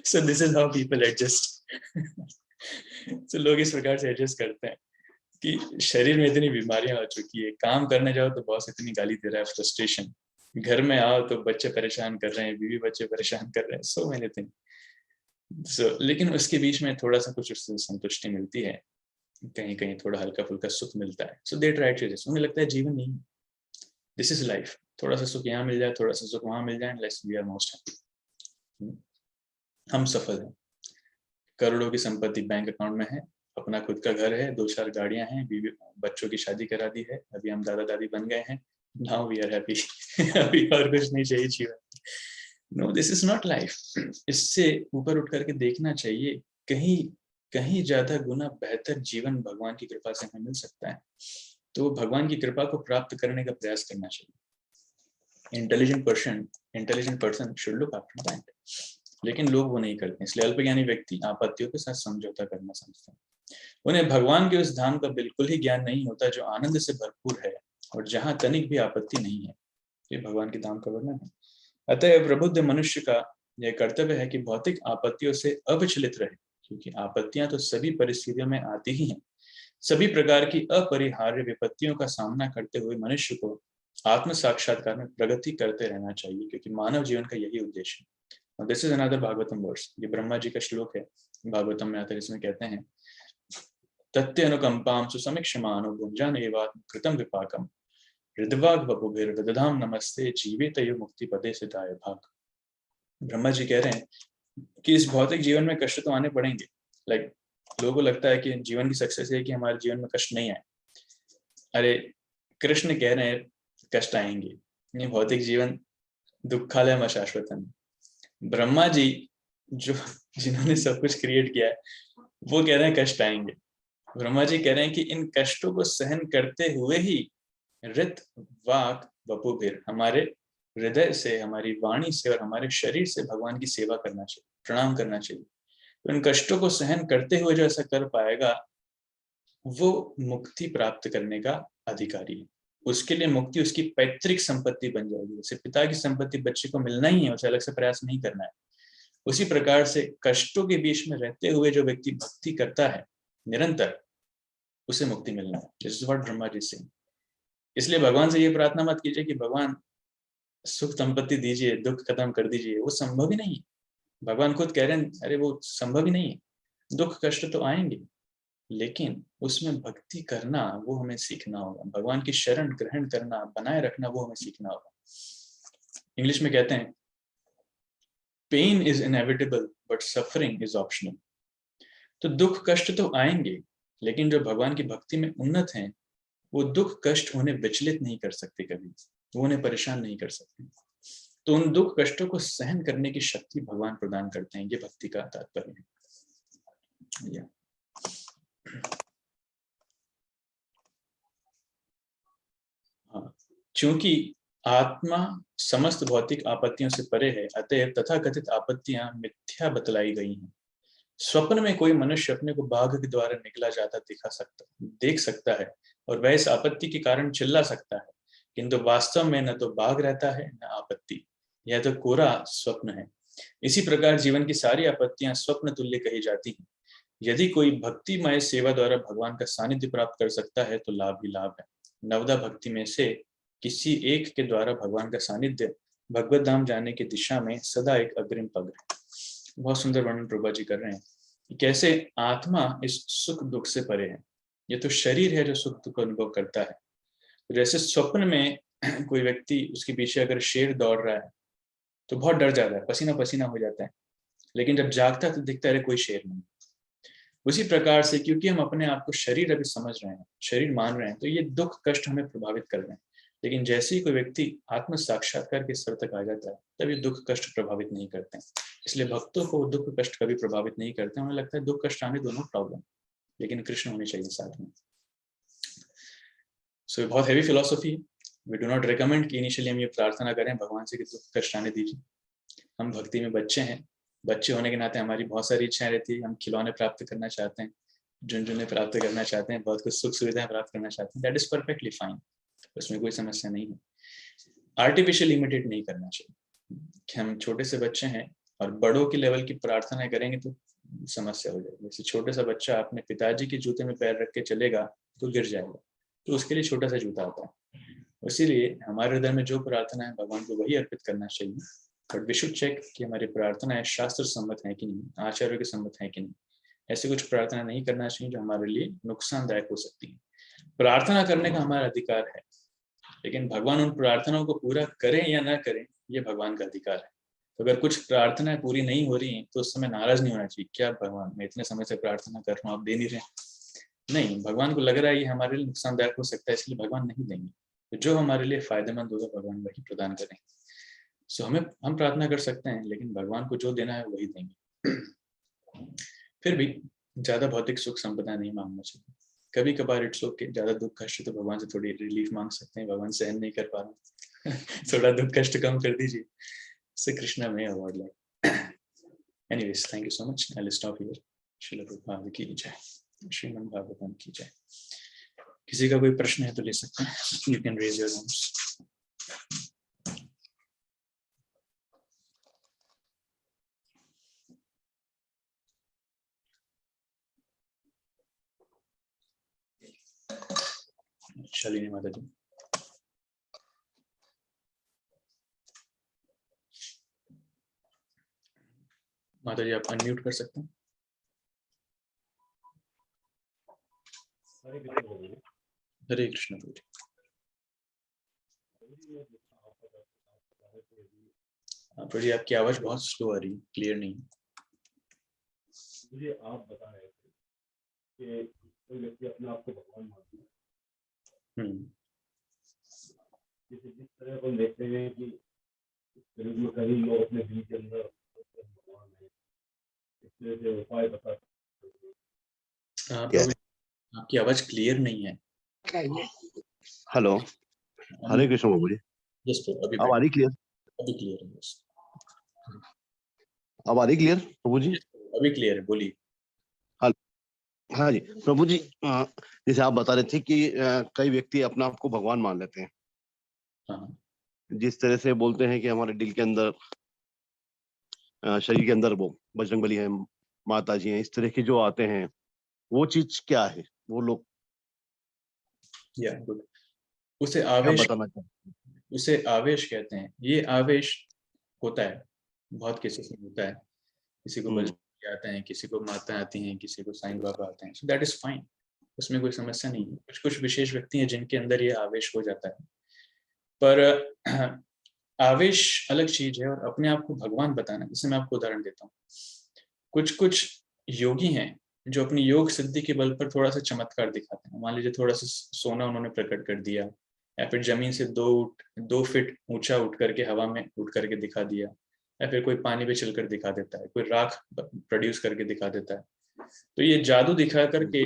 So this is how people adjust. तो लोग इस प्रकार से एडजस्ट करते हैं कि शरीर में इतनी बीमारियां हो चुकी है, काम करने जाओ तो बॉस इतनी गाली दे रहा है, फ्रस्ट्रेशन, घर में आओ तो बच्चे परेशान कर रहे हैं, बीवी बच्चे परेशान कर रहे हैं, सो मैनी थिंग। सो लेकिन उसके बीच में थोड़ा सा कुछ उससे संतुष्टि मिलती है, कहीं कहीं थोड़ा हल्का फुल्का सुख मिलता है। सो दे ट्राई टू जस्ट, उन्हें लगता है जीवन नहीं, दिस इज लाइफ, थोड़ा सा सुख यहाँ मिल जाए, थोड़ा सा सुख वहां मिल जाए, let's we are most happy, हम सफल हैं। करोड़ों की संपत्ति बैंक अकाउंट में है, अपना खुद का घर है, 2-4 गाड़ियां हैं, बीवी बच्चों की शादी करा दी है, अभी हम दादा दादी बन गए हैं, नाउ वी आर हैप्पी। अभी और कुछ नहीं चाहिए जीवन। No, this is not life. इससे ऊपर उठ करके देखना चाहिए, कहीं कहीं ज्यादा गुना बेहतर जीवन भगवान की कृपा से हमें मिल सकता है, तो भगवान की कृपा को प्राप्त करने का प्रयास करना चाहिए। Intelligent person should look after that, लेकिन लोग वो नहीं करते, इसलिए अल्पज्ञानी व्यक्ति आपत्तियों के साथ समझौता करना समझते हैं। उन्हें भगवान के उस धाम का बिल्कुल ही ज्ञान नहीं होता जो आनंद से भरपूर है और जहां तनिक भी आपत्ति नहीं है। ये भगवान के धाम का वर्णन है। अतः प्रबुद्ध मनुष्य का यह कर्तव्य है कि भौतिक आपत्तियों से अविचलित रहे, क्योंकि आपत्तियां तो सभी परिस्थितियों में आती ही हैं। सभी प्रकार की अपरिहार्य विपत्तियों का सामना करते हुए मनुष्य को आत्म साक्षात्कार में प्रगति करते रहना चाहिए, क्योंकि मानव जीवन का यही उद्देश्य है। This is another Bhagavatam verse, ये ब्रह्मा जी का श्लोक है, भागवतम में आता है, इसमें कहते हैं तत्य अनुकंपाम सुसमीक्षमानो भुंजान एवात्म कृतम विपाकम हृदवाग वपुभिर्दधाम नमस्ते जीवित मुक्ति पदे सिताय भाग। ब्रह्मा जी कह रहे हैं कि इस भौतिक जीवन में कष्ट तो आने पड़ेंगे। लाइक लोगों को लगता है कि जीवन की सक्सेस है कि हमारे जीवन में कष्ट नहीं आए। अरे कृष्ण कह रहे हैं कष्ट आएंगे, ये भौतिक जीवन दुखालय अशाश्वतम। ब्रह्मा जी जो जिन्होंने सब कुछ क्रिएट किया है वो कह रहे हैं कष्ट आएंगे। ब्रह्मा जी कह रहे हैं कि इन कष्टों को सहन करते हुए ही ऋत वाक वपुभिर, हमारे हृदय से, हमारी वाणी से और हमारे शरीर से भगवान की सेवा करना चाहिए, प्रणाम करना चाहिए। तो इन कष्टों को सहन करते हुए जो ऐसा कर पाएगा वो मुक्ति प्राप्त करने का अधिकारी है। उसके लिए मुक्ति उसकी पैतृक संपत्ति बन जाएगी। जैसे पिता की संपत्ति बच्चे को मिलना ही है, उसे अलग से प्रयास नहीं करना है, उसी प्रकार से कष्टों के बीच में रहते हुए जो व्यक्ति भक्ति करता है निरंतर, उसे मुक्ति मिलना है। This is what Brahma ji से। इसलिए भगवान से ये प्रार्थना मत कीजिए कि भगवान सुख संपत्ति दीजिए, दुख खत्म कर दीजिए, वो संभव ही नहीं है। भगवान खुद कह रहे हैं अरे वो संभव ही नहीं है। दुख कष्ट तो आएंगे, लेकिन उसमें भक्ति करना वो हमें सीखना होगा, भगवान की शरण ग्रहण करना, बनाए रखना वो हमें सीखना होगा। इंग्लिश में कहते हैं pain is inevitable but suffering is optional. तो दुख कष्ट तो आएंगे, लेकिन जो भगवान की भक्ति में उन्नत हैं वो दुख कष्ट उन्हें विचलित नहीं कर सकते, कभी वो उन्हें परेशान नहीं कर सकते। तो उन दुख कष्टों को सहन करने की शक्ति भगवान प्रदान करते हैं, ये भक्ति का तात्पर्य है। हाँ, चूंकि आत्मा समस्त भौतिक आपत्तियों से परे है, अतएव तथाकथित आपत्तियां मिथ्या बतलाई गई हैं। स्वप्न में कोई मनुष्य अपने को बाघ के द्वारा निकला जाता देख सकता है और वह इस आपत्ति के कारण चिल्ला सकता है, किंतु वास्तव में न तो बाघ रहता है न आपत्ति, यह तो कोरा स्वप्न है। इसी प्रकार जीवन की सारी आपत्तियां स्वप्न तुल्य कही जाती हैं। यदि कोई भक्तिमय सेवा द्वारा भगवान का सानिध्य प्राप्त कर सकता है तो लाभ ही लाभ है। नवदा भक्ति में से किसी एक के द्वारा भगवान का सानिध्य भगवत धाम जाने की दिशा में सदा एक अग्रिम पग है। बहुत सुंदर वर्णन प्रभा जी कर रहे हैं कि कैसे आत्मा इस सुख दुख से परे है, ये तो शरीर है जो सुख दुख अनुभव करता है। जैसे स्वप्न में कोई व्यक्ति, उसके पीछे अगर शेर दौड़ रहा है तो बहुत डर जाता है, पसीना पसीना हो जाता है, लेकिन जब जागता है तो दिखता है कोई शेर नहीं। उसी प्रकार से क्योंकि हम अपने आप को शरीर अभी समझ रहे हैं, शरीर मान रहे हैं, तो ये दुख कष्ट हमें प्रभावित कर रहे हैं। लेकिन जैसे ही कोई व्यक्ति आत्म साक्षात्कार के स्तर तक आ जाता है तब ये दुख कष्ट प्रभावित नहीं करते हैं। इसलिए भक्तों को दुख कष्ट कभी प्रभावित नहीं करते। उन्हें लगता है दुख कष्ट आने दोनों प्रॉब्लम, लेकिन कृष्ण होने चाहिए साथ में। सो बहुत हैवी फिलॉसफी है। वी डू नॉट रिकमेंड कि इनिशियली हम ये प्रार्थना करें भगवान से कि दुख कष्ट आने दीजिए। हम भक्ति में बच्चे हैं, बच्चे होने के नाते हमारी बहुत सारी इच्छाएं रहती है। हम खिलौने प्राप्त करना चाहते हैं, झुनझुने प्राप्त करना चाहते हैं, बहुत कुछ सुख सुविधाएं प्राप्त करना चाहते हैं। दैट इज परफेक्टली फाइन, उसमें कोई समस्या नहीं है। आर्टिफिशियल इमिटेट नहीं करना चाहिए कि हम छोटे से बच्चे हैं और बड़ों के लेवल की प्रार्थना करेंगे तो समस्या हो जाएगी। जैसे छोटे सा बच्चा अपने पिताजी के जूते में पैर रख के चलेगा तो गिर जाएगा, तो उसके लिए छोटा सा जूता आता है। इसीलिए हमारे हृदय में जो प्रार्थना है भगवान को वही अर्पित करना चाहिए। बट वी शुड चेक कि हमारी प्रार्थनाएं शास्त्र सम्मत है कि नहीं, आचार्यों के सम्मत है कि नहीं। ऐसी कुछ प्रार्थना नहीं करना चाहिए जो हमारे लिए नुकसानदायक हो सकती है। प्रार्थना करने का हमारा अधिकार है, लेकिन भगवान उन प्रार्थनाओं को पूरा करें या ना करें ये भगवान का अधिकार है। तो अगर कुछ प्रार्थनाएं पूरी नहीं हो रही हैं तो उस समय नाराज नहीं होना चाहिए। क्या भगवान, मैं इतने समय से प्रार्थना कर रहा हूँ, आप दे नहीं रहे। नहीं, भगवान को लग रहा है ये हमारे लिए नुकसानदायक हो सकता है, इसलिए भगवान नहीं देंगे। तो जो हमारे लिए फायदेमंद होगा भगवान वही प्रदान करें। सो हम प्रार्थना कर सकते हैं, लेकिन भगवान को जो देना है वही देंगे। फिर भी ज्यादा भौतिक सुख संपदा नहीं मांगना चाहिए। कभी कभार इट्स ओके, ज्यादा दुख कष्ट तो भगवान से थोड़ी रिलीफ मांग सकते हैं। भगवान सहन नहीं कर पा रहा थोड़ा दुख कष्ट कम कर दीजिए। से कृष्णा में award like. Anyways, thank you so much. I will stop here. Srila Prabhupada की जय, श्रीमद् भागवतम की जय। किसी का कोई प्रश्न है तो ले सकते हैं। You can raise your hands. Shalini माता जी। माता जी आप अनम्यूट कर सकते हैं। हरे कृष्ण प्रभु। प्रभु जी आपकी आवाज बहुत स्लो आ रही है, क्लियर नहीं। मुझे आप बता रहे थे कि कोई व्यक्ति अपने आप को भगवान मानता है, जिस तरह को देखते हैं कि कहीं लोग अपने दिल के अंदर भगवान है, इस तरह से उपाय बता। आपकी आवाज क्लियर नहीं है। हेलो, हरे कृष्ण बाबू जी। यस प्रभु, अभी अब आ रही क्लियर? अभी क्लियर है। यस, अब आ रही क्लियर प्रभु जी? अभी क्लियर है, बोलिए। हाँ जी प्रभु जी, जैसे आप बता रहे थे कि कई व्यक्ति अपने आप को भगवान मान लेते हैं। हाँ। जिस तरह से बोलते हैं कि हमारे दिल के अंदर, शरीर के अंदर वो बजरंगबली है, माता जी हैं, इस तरह के जो आते हैं, वो चीज क्या है? वो लोग गुड। उसे क्या आवेश, बताना चाहते हैं? उसे आवेश कहते हैं। ये आवेश होता है, बहुत केसेस में होता है। किसी को बजरंग आते हैं, किसी को माता आती हैं, किसी को साईं बाबा आते हैं। सो दैट इज फाइन, उसमें कोई समस्या नहीं है। कुछ कुछ विशेष व्यक्ति हैं जिनके अंदर ये आवेश हो जाता है। पर आवेश अलग चीज है और अपने आप को भगवान बताना। जैसे मैं आपको उदाहरण देता हूँ, कुछ कुछ योगी हैं जो अपनी योग सिद्धि के बल पर थोड़ा सा चमत्कार दिखाते हैं। मान लीजिए थोड़ा सा सोना उन्होंने प्रकट कर दिया, या फिर जमीन से 2 फीट ऊंचा उठ करके हवा में उठ करके दिखा दिया, या फिर कोई पानी पे चलकर दिखा देता है, कोई राख प्रोड्यूस करके दिखा देता है। तो ये जादू दिखा करके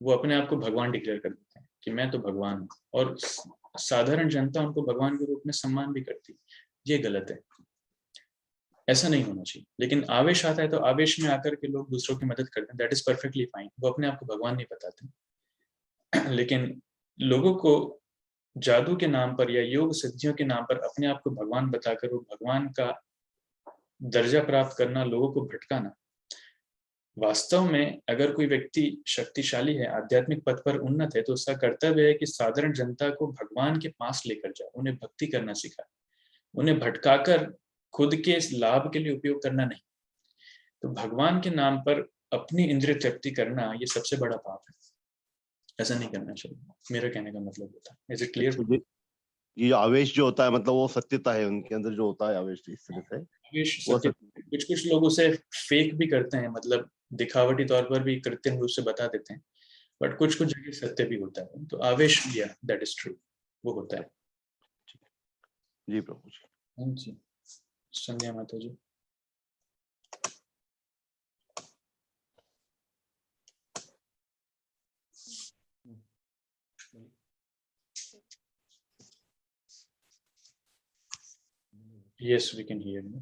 वो अपने आप को भगवान डिक्लेयर कर देते हैं कि मैं तो भगवान हूँ, और साधारण जनता उनको भगवान के रूप में सम्मान भी करती है। ये गलत है, ऐसा नहीं होना चाहिए। लेकिन आवेश आता है तो आवेश में आकर के लोग दूसरों की मदद करते हैं, दैट इज परफेक्टली फाइन। वो अपने आप को भगवान नहीं बताते। लेकिन लोगों को जादू के नाम पर या योग सिद्धियों के नाम पर अपने आप को भगवान बताकर वो भगवान का दर्जा प्राप्त करना, लोगों को भटकाना। वास्तव में अगर कोई व्यक्ति शक्तिशाली है, आध्यात्मिक पथ पर उन्नत है, तो उसका कर्तव्य है कि साधारण जनता को भगवान के पास लेकर जाए, उन्हें भक्ति करना सिखाए, उन्हें भटकाकर खुद के लाभ के लिए उपयोग करना नहीं। तो भगवान के नाम पर अपनी इंद्रिय तृप्ति करना ये सबसे बड़ा पाप है। ऐसा नहीं करना चाहिए, मेरा कहने का मतलब होता है। Is it clear? ये आवेश जो होता है, मतलब वो सत्यता है उनके अंदर जो होता है आवेश, इस तरह से कुछ कुछ लोग उसे फेक भी करते हैं, मतलब दिखावटी तौर पर भी कृत्रिम रूप से बता देते हैं। बट कुछ कुछ जगह सत्य भी होता है। तो आवेश, दैट इज ट्रू, वो होता है। जी प्रभु जी। हाँ जी, संध्या माता जी। Yes, we can hear you.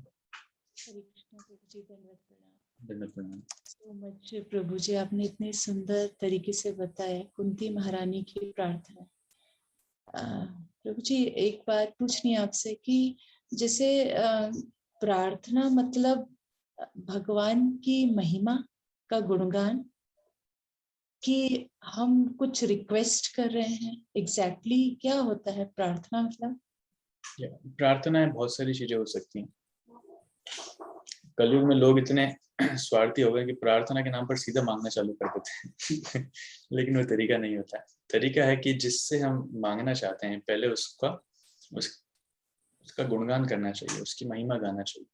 हरे कृष्ण प्रभु जी, धन्यवाद प्रणाम। धन्यवाद प्रणाम। So much प्रभु जी, आपने इतने सुंदर तरीके से बताया कुंती महारानी की प्रार्थना। प्रभु जी, एक बात पूछनी है आपसे कि जैसे प्रार्थना मतलब भगवान की महिमा का गुणगान, कि हम कुछ रिक्वेस्ट कर रहे हैं, एग्जैक्टली क्या होता है प्रार्थना मतलब? प्रार्थनाएं बहुत सारी चीजें हो सकती हैं। कलयुग में लोग इतने स्वार्थी हो गए कि प्रार्थना के नाम पर सीधा मांगना चालू कर देते हैं लेकिन वो तरीका नहीं होता है। तरीका है कि जिससे हम मांगना चाहते हैं पहले उसका गुणगान करना चाहिए, उसकी महिमा गाना चाहिए,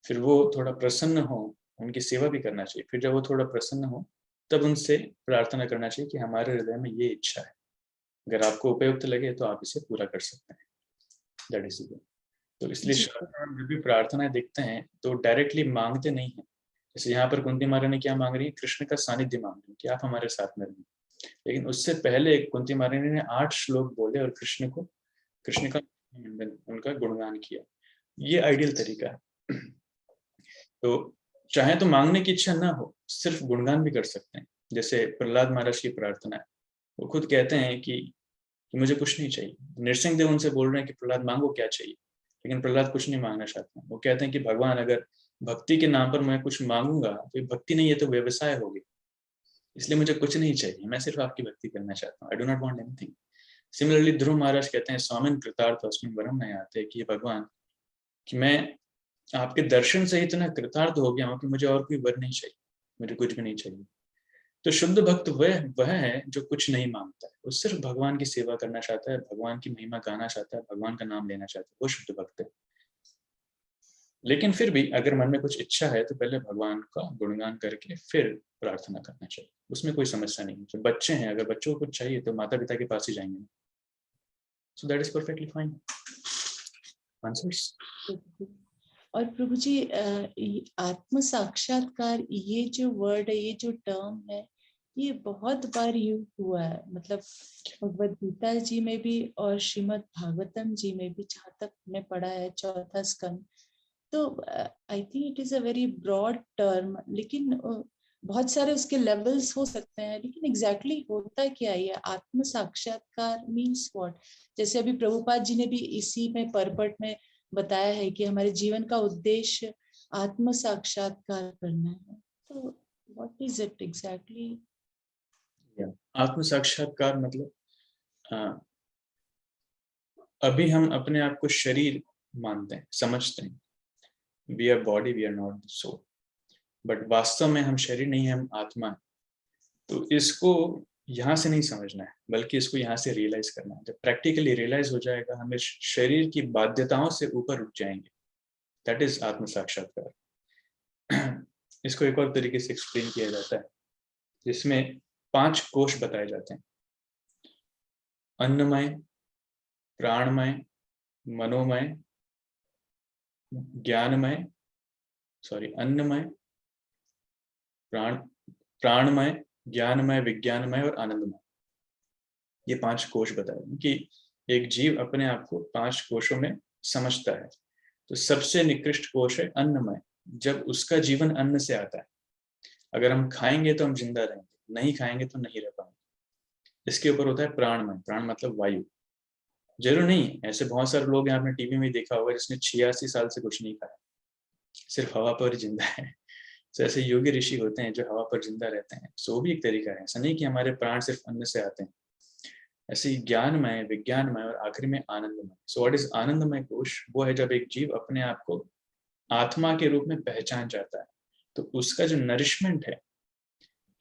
फिर वो थोड़ा प्रसन्न हो, उनकी सेवा भी करना चाहिए। फिर जब वो थोड़ा प्रसन्न हो तब उनसे प्रार्थना करना चाहिए कि हमारे हृदय में ये इच्छा है, अगर आपको उपयुक्त लगे तो आप इसे पूरा कर सकते हैं। That is it. तो इसलिए शास्त्र में जब भी प्रार्थनाएं देखते हैं तो डायरेक्टली मांगते नहीं है। जैसे यहाँ पर कुंती महारानी क्या मांग रही है? कृष्ण का सानिध्य मांग रही है कि आप हमारे साथ में रहें। लेकिन उससे पहले कुंती महारानी ने 8 श्लोक बोले और कृष्ण का उनका गुणगान किया। ये आइडियल तरीका है। तो चाहे तो मांगने की इच्छा ना हो, सिर्फ गुणगान भी कर सकते हैं। जैसे प्रहलाद महाराज की प्रार्थना है, वो खुद कहते हैं कि मुझे कुछ नहीं चाहिए। नरसिंह देव उनसे बोल रहे हैं कि प्रहलाद मांगो क्या चाहिए, लेकिन प्रहलाद कुछ नहीं मांगना चाहते हैं। वो कहते हैं कि भगवान, अगर भक्ति के नाम पर मैं कुछ मांगूंगा तो ये भक्ति नहीं है, तो व्यवसाय होगी, इसलिए मुझे कुछ नहीं चाहिए, मैं सिर्फ आपकी भक्ति करना चाहता हूँ। I do not want anything. Similarly Dhruva Maharaj कहते हैं, स्वामिन कृतार्थ अस्मिन् वरम न याते, कि भगवान कि मैं आपके दर्शन से इतना कृतार्थ हो गया हूँ कि मुझे और कोई वर नहीं चाहिए, मुझे कुछ भी नहीं चाहिए। तो शुद्ध भक्त वह है जो कुछ नहीं मांगता है, वो सिर्फ भगवान की सेवा करना चाहता है, भगवान की महिमा गाना चाहता है, भगवान का नाम लेना चाहता है, वो शुद्ध भक्त है। लेकिन फिर भी अगर मन में कुछ इच्छा है तो पहले भगवान का गुणगान करके फिर प्रार्थना करना चाहिए, उसमें कोई समस्या नहीं है। जो बच्चे हैं, अगर बच्चों को कुछ चाहिए तो माता पिता के पास ही जाएंगे। So that is perfectly fine. Answers. और प्रभु जी, आत्म साक्षात्कार, ये जो वर्ड है, ये जो टर्म है, ये बहुत बार यूज हुआ है। मतलब भगवद गीता जी में भी और श्रीमद् भागवतम जी में भी, जहाँ तक हमने पढ़ा है 4था स्कंद। तो I think it is a very broad term, लेकिन बहुत सारे उसके लेवल्स हो सकते हैं। लेकिन एग्जैक्टली होता क्या है ये आत्म साक्षात्कार? Means what? जैसे अभी प्रभुपाद जी ने भी इसी में परपट में बताया है कि हमारे जीवन का उद्देश्य आत्म साक्षात्कार करना है। तो व्हाट इज इट एग्जैक्टली? आत्म साक्षात्कार मतलब अभी हम अपने आप को शरीर मानते हैं, समझते हैं, we are body, we are not soul, but वास्तव में हम शरीर नहीं है, हम आत्मा है। तो इसको यहाँ से नहीं समझना है, बल्कि इसको यहाँ से रियलाइज करना है। जब प्रैक्टिकली रियलाइज हो जाएगा, हमें शरीर की बाध्यताओं से ऊपर उठ जाएंगे। दैट इज आत्म साक्षात्कार। इसको एक और तरीके से एक्सप्लेन किया जाता है, जिसमें 5 कोश बताए जाते हैं: अन्नमय, प्राणमय, मनोमय, ज्ञानमय, अन्नमय, प्राणमय, ज्ञानमय, विज्ञानमय और आनंदमय। ये 5 कोश बताए कि एक जीव अपने आप को 5 कोशों में समझता है। तो सबसे निकृष्ट कोश है अन्नमय, जब उसका जीवन अन्न से आता है। अगर हम खाएंगे तो हम जिंदा रहेंगे, नहीं खाएंगे तो नहीं रह पाएंगे। इसके ऊपर होता है प्राणमय। प्राण मतलब वायु। जरूर नहीं, ऐसे बहुत सारे लोग हैं, आपने टीवी में देखा होगा, जिसने 86 साल से कुछ नहीं खाया, सिर्फ हवा पर जिंदा है। तो ऐसे योगी ऋषि होते हैं जो हवा पर जिंदा रहते हैं। सो भी एक तरीका है, ऐसा नहीं कि हमारे प्राण सिर्फ अन्न से आते हैं। ऐसे ही ज्ञानमय, विज्ञानमय और आखिरी में आनंदमय। सो व्हाट इज आनंदमय कोश? वो है जब एक जीव अपने आप को आत्मा के रूप में पहचान जाता है, तो उसका जो नरिशमेंट है,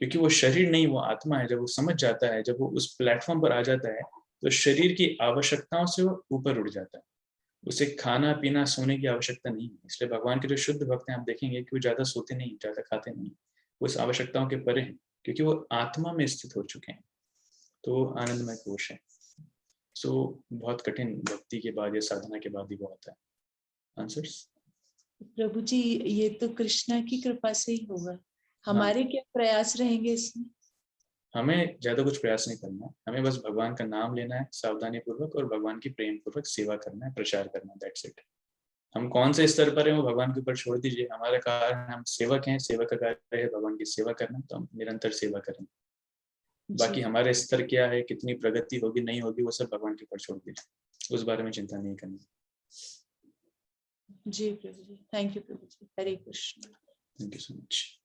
क्योंकि वो शरीर नहीं, वो आत्मा है, जब वो समझ जाता है, जब वो उस प्लेटफॉर्म पर आ जाता है, तो शरीर की आवश्यकताओं से वो ऊपर उठ जाता है। उसे खाना पीना सोने की आवश्यकता नहीं है। इसलिए भगवान के जो शुद्ध भक्त हैं, आप देखेंगे कि वो ज्यादा सोते नहीं, ज्यादा खाते नहीं, वो इस आवश्यकताओं के परे हैं, क्योंकि वो आत्मा में स्थित हो चुके हैं। तो आनंदमय कोश है। सो बहुत कठिन भक्ति के बाद या साधना के बाद ही वो आता है। आंसर्स? प्रभु जी ये तो कृष्णा की कृपा से ही होगा, हमारे क्या प्रयास रहेंगे इसमें? हमें ज्यादा कुछ प्रयास नहीं करना है, हमें बस भगवान का नाम लेना है सावधानी पूर्वक और भगवान की प्रेम पूर्वक सेवा करना है, प्रचार करना है, दैट्स इट। हम कौन से स्तर पर हैं वो भगवान के ऊपर छोड़ दीजिए। हमारा कार्य, हम सेवक हैं, सेवक का कार्य है भगवान की सेवा करना, तो हम निरंतर सेवा करें। बाकी हमारे स्तर क्या है, कितनी प्रगति होगी नहीं होगी, वो सब भगवान के ऊपर छोड़ दीजिए, उस बारे में चिंता नहीं करनी। जी प्रभु जी, थैंक यू प्रभु जी, Hare Krishna. Thank you so much.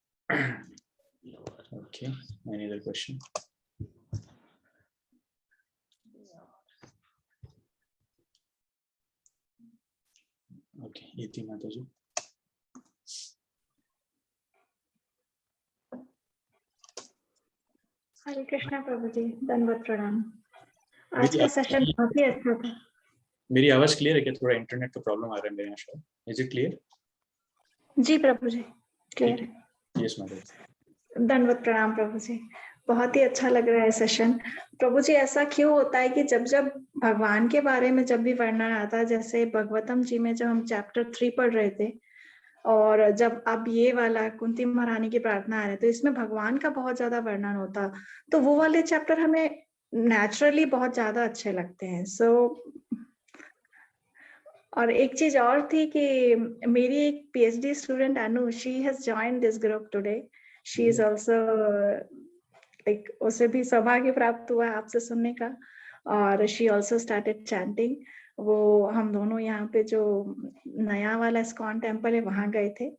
Okay, any other question? Okay, Iti माता जी। हरे कृष्णा प्रभु जी, दंडवत प्रणाम। आज का सेशन बहुत ही अच्छा था। मेरी आवाज क्लियर है क्या? थोड़ा इंटरनेट का प्रॉब्लम आ रहा है मेरे यहाँ शायद। Is it clear? जी प्रभु जी, क्लियर है। यस माता जी। दंडवत प्रणाम प्रभु जी, बहुत ही अच्छा लग रहा है सेशन। प्रभु जी ऐसा क्यों होता है कि जब जब भगवान के बारे में जब भी वर्णन आता है, जैसे भगवतम जी में जब हम चैप्टर 3 पढ़ रहे थे और जब अब ये वाला कुंती महारानी की प्रार्थना आ रहे, तो इसमें भगवान का बहुत ज्यादा वर्णन होता, तो वो वाले चैप्टर हमें नेचुरली बहुत ज्यादा अच्छे लगते हैं। और एक चीज और थी कि मेरी एक PhD student Anu, she has joined this group today. She is also like, उसे भी सौभाग्य प्राप्त हुआ आपसे सुनने का, और शी आल्सो स्टार्टेड चैंटिंग। वो हम दोनों यहाँ पे जो नया वाला इस्कॉन टेम्पल है वहां गए थे।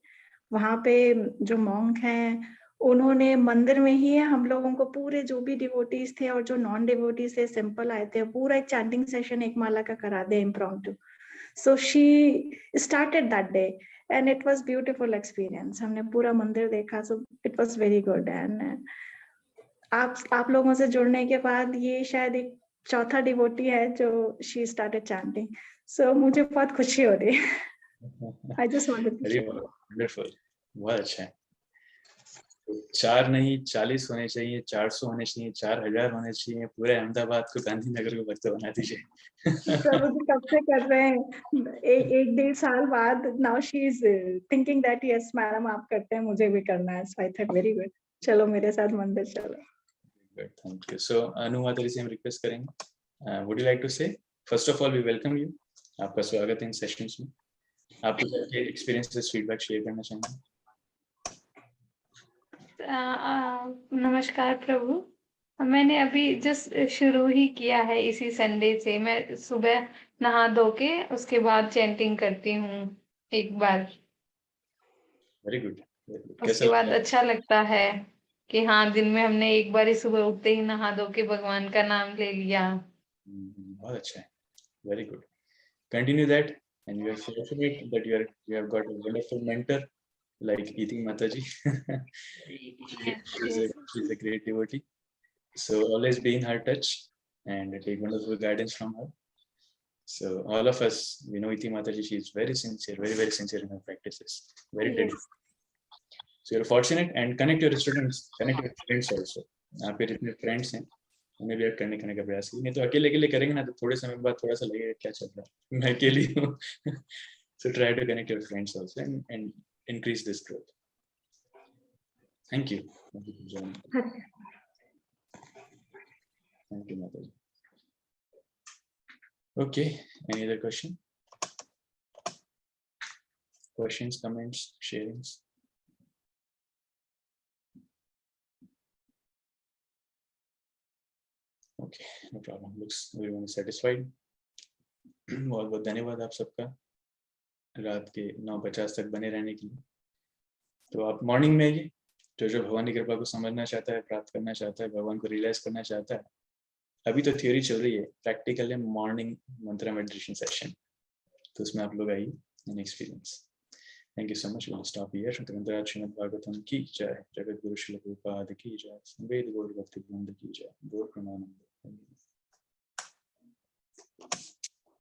वहां पे जो मॉन्क हैं उन्होंने मंदिर में ही हम लोगों को पूरे जो भी डिवोटीज थे और जो नॉन डिवोटीज थे सिंपल आए थे, पूरा एक चैंटिंग सेशन एक माला का करा दे impromptu. So she started that day and it was beautiful experience. हमने पूरा मंदिर देखा, so it was very good. And आप लोगों से जुड़ने के बाद ये शायद एक चौथा डिवोटी है जो she started chanting. So मुझे बहुत खुशी हो रही है। I just wanted to share. Wonderful, बहुत अच्छा है। 4 नहीं 40 होने चाहिए, 400 होने चाहिए, 4000 होने चाहिए, पूरे अहमदाबाद को गांधीनगर को भक्त बना दीजिए। प्रभु जी कब से कर रहे हैं, एक 1.5 साल बाद now she is thinking that yes madam आप करते हैं, मुझे भी करना है। So I thought very good, चलो मेरे साथ मंदिर चलो। Good, thank you. So Anu माता जी से हम रिक्वेस्ट करेंगे, would you like to say? First of all we welcome you, आपका स्वागत है इन सेशंस में। आप कुछ एक्सपीरियंसेस फीडबैक शेयर करना चाहेंगे? नमस्कार प्रभु, मैंने अभी जस्ट शुरू ही किया है इसी संडे से। मैं सुबह नहा धो के उसके बाद चैंटिंग करती हूँ एक बार। Very good. उसके बाद अच्छा लगता है कि हाँ दिन में हमने एक बार ही सुबह उठते ही नहा धो के भगवान का नाम ले लिया। बहुत अच्छा है, very good, continue that and you are fortunate that you have got a wonderful mentor like Iti Mataji. She's a great devotee, so always be in her touch and take wonderful guidance from her. So all of us, we know Iti Mataji, she is very sincere, very sincere in her practices, very dedicated. So you're fortunate and connect your students, connect your friends also. आप इतने friends हैं, उन्हें भी करने का प्रयास कीजिए, नहीं तो अकेले करेंगे ना तो थोड़े समय बाद थोड़ा सा लगेगा क्या चल रहा है, मैं अकेली हूँ। So try to connect your friends also and increase this growth. Thank you. Thank you for joining. Thank you, Mataji. Okay, any other question? Questions, comments, sharings? Okay, no problem. Looks everyone is satisfied. बहुत बहुत धन्यवाद आप सबका रात के 9:50 तक बने रहने के लिए। तो आप मॉर्निंग में आइए, जो भगवान की कृपा को समझना चाहता है, प्राप्त करना चाहता है, भगवान को रियलाइज करना चाहता है। अभी तो थ्योरी चल रही है, प्रैक्टिकल है मॉर्निंग मंत्र मेडिटेशन सेशन, तो उसमें आप लोग आइए and experience. Thank you so much. Will stop here. ग्रंथराज श्रीमद् भागवतम की जय, जगत गुरु श्रील प्रभुपाद की जय, वेद गौर भक्ति वृंद की जय, गौर प्रमानंद।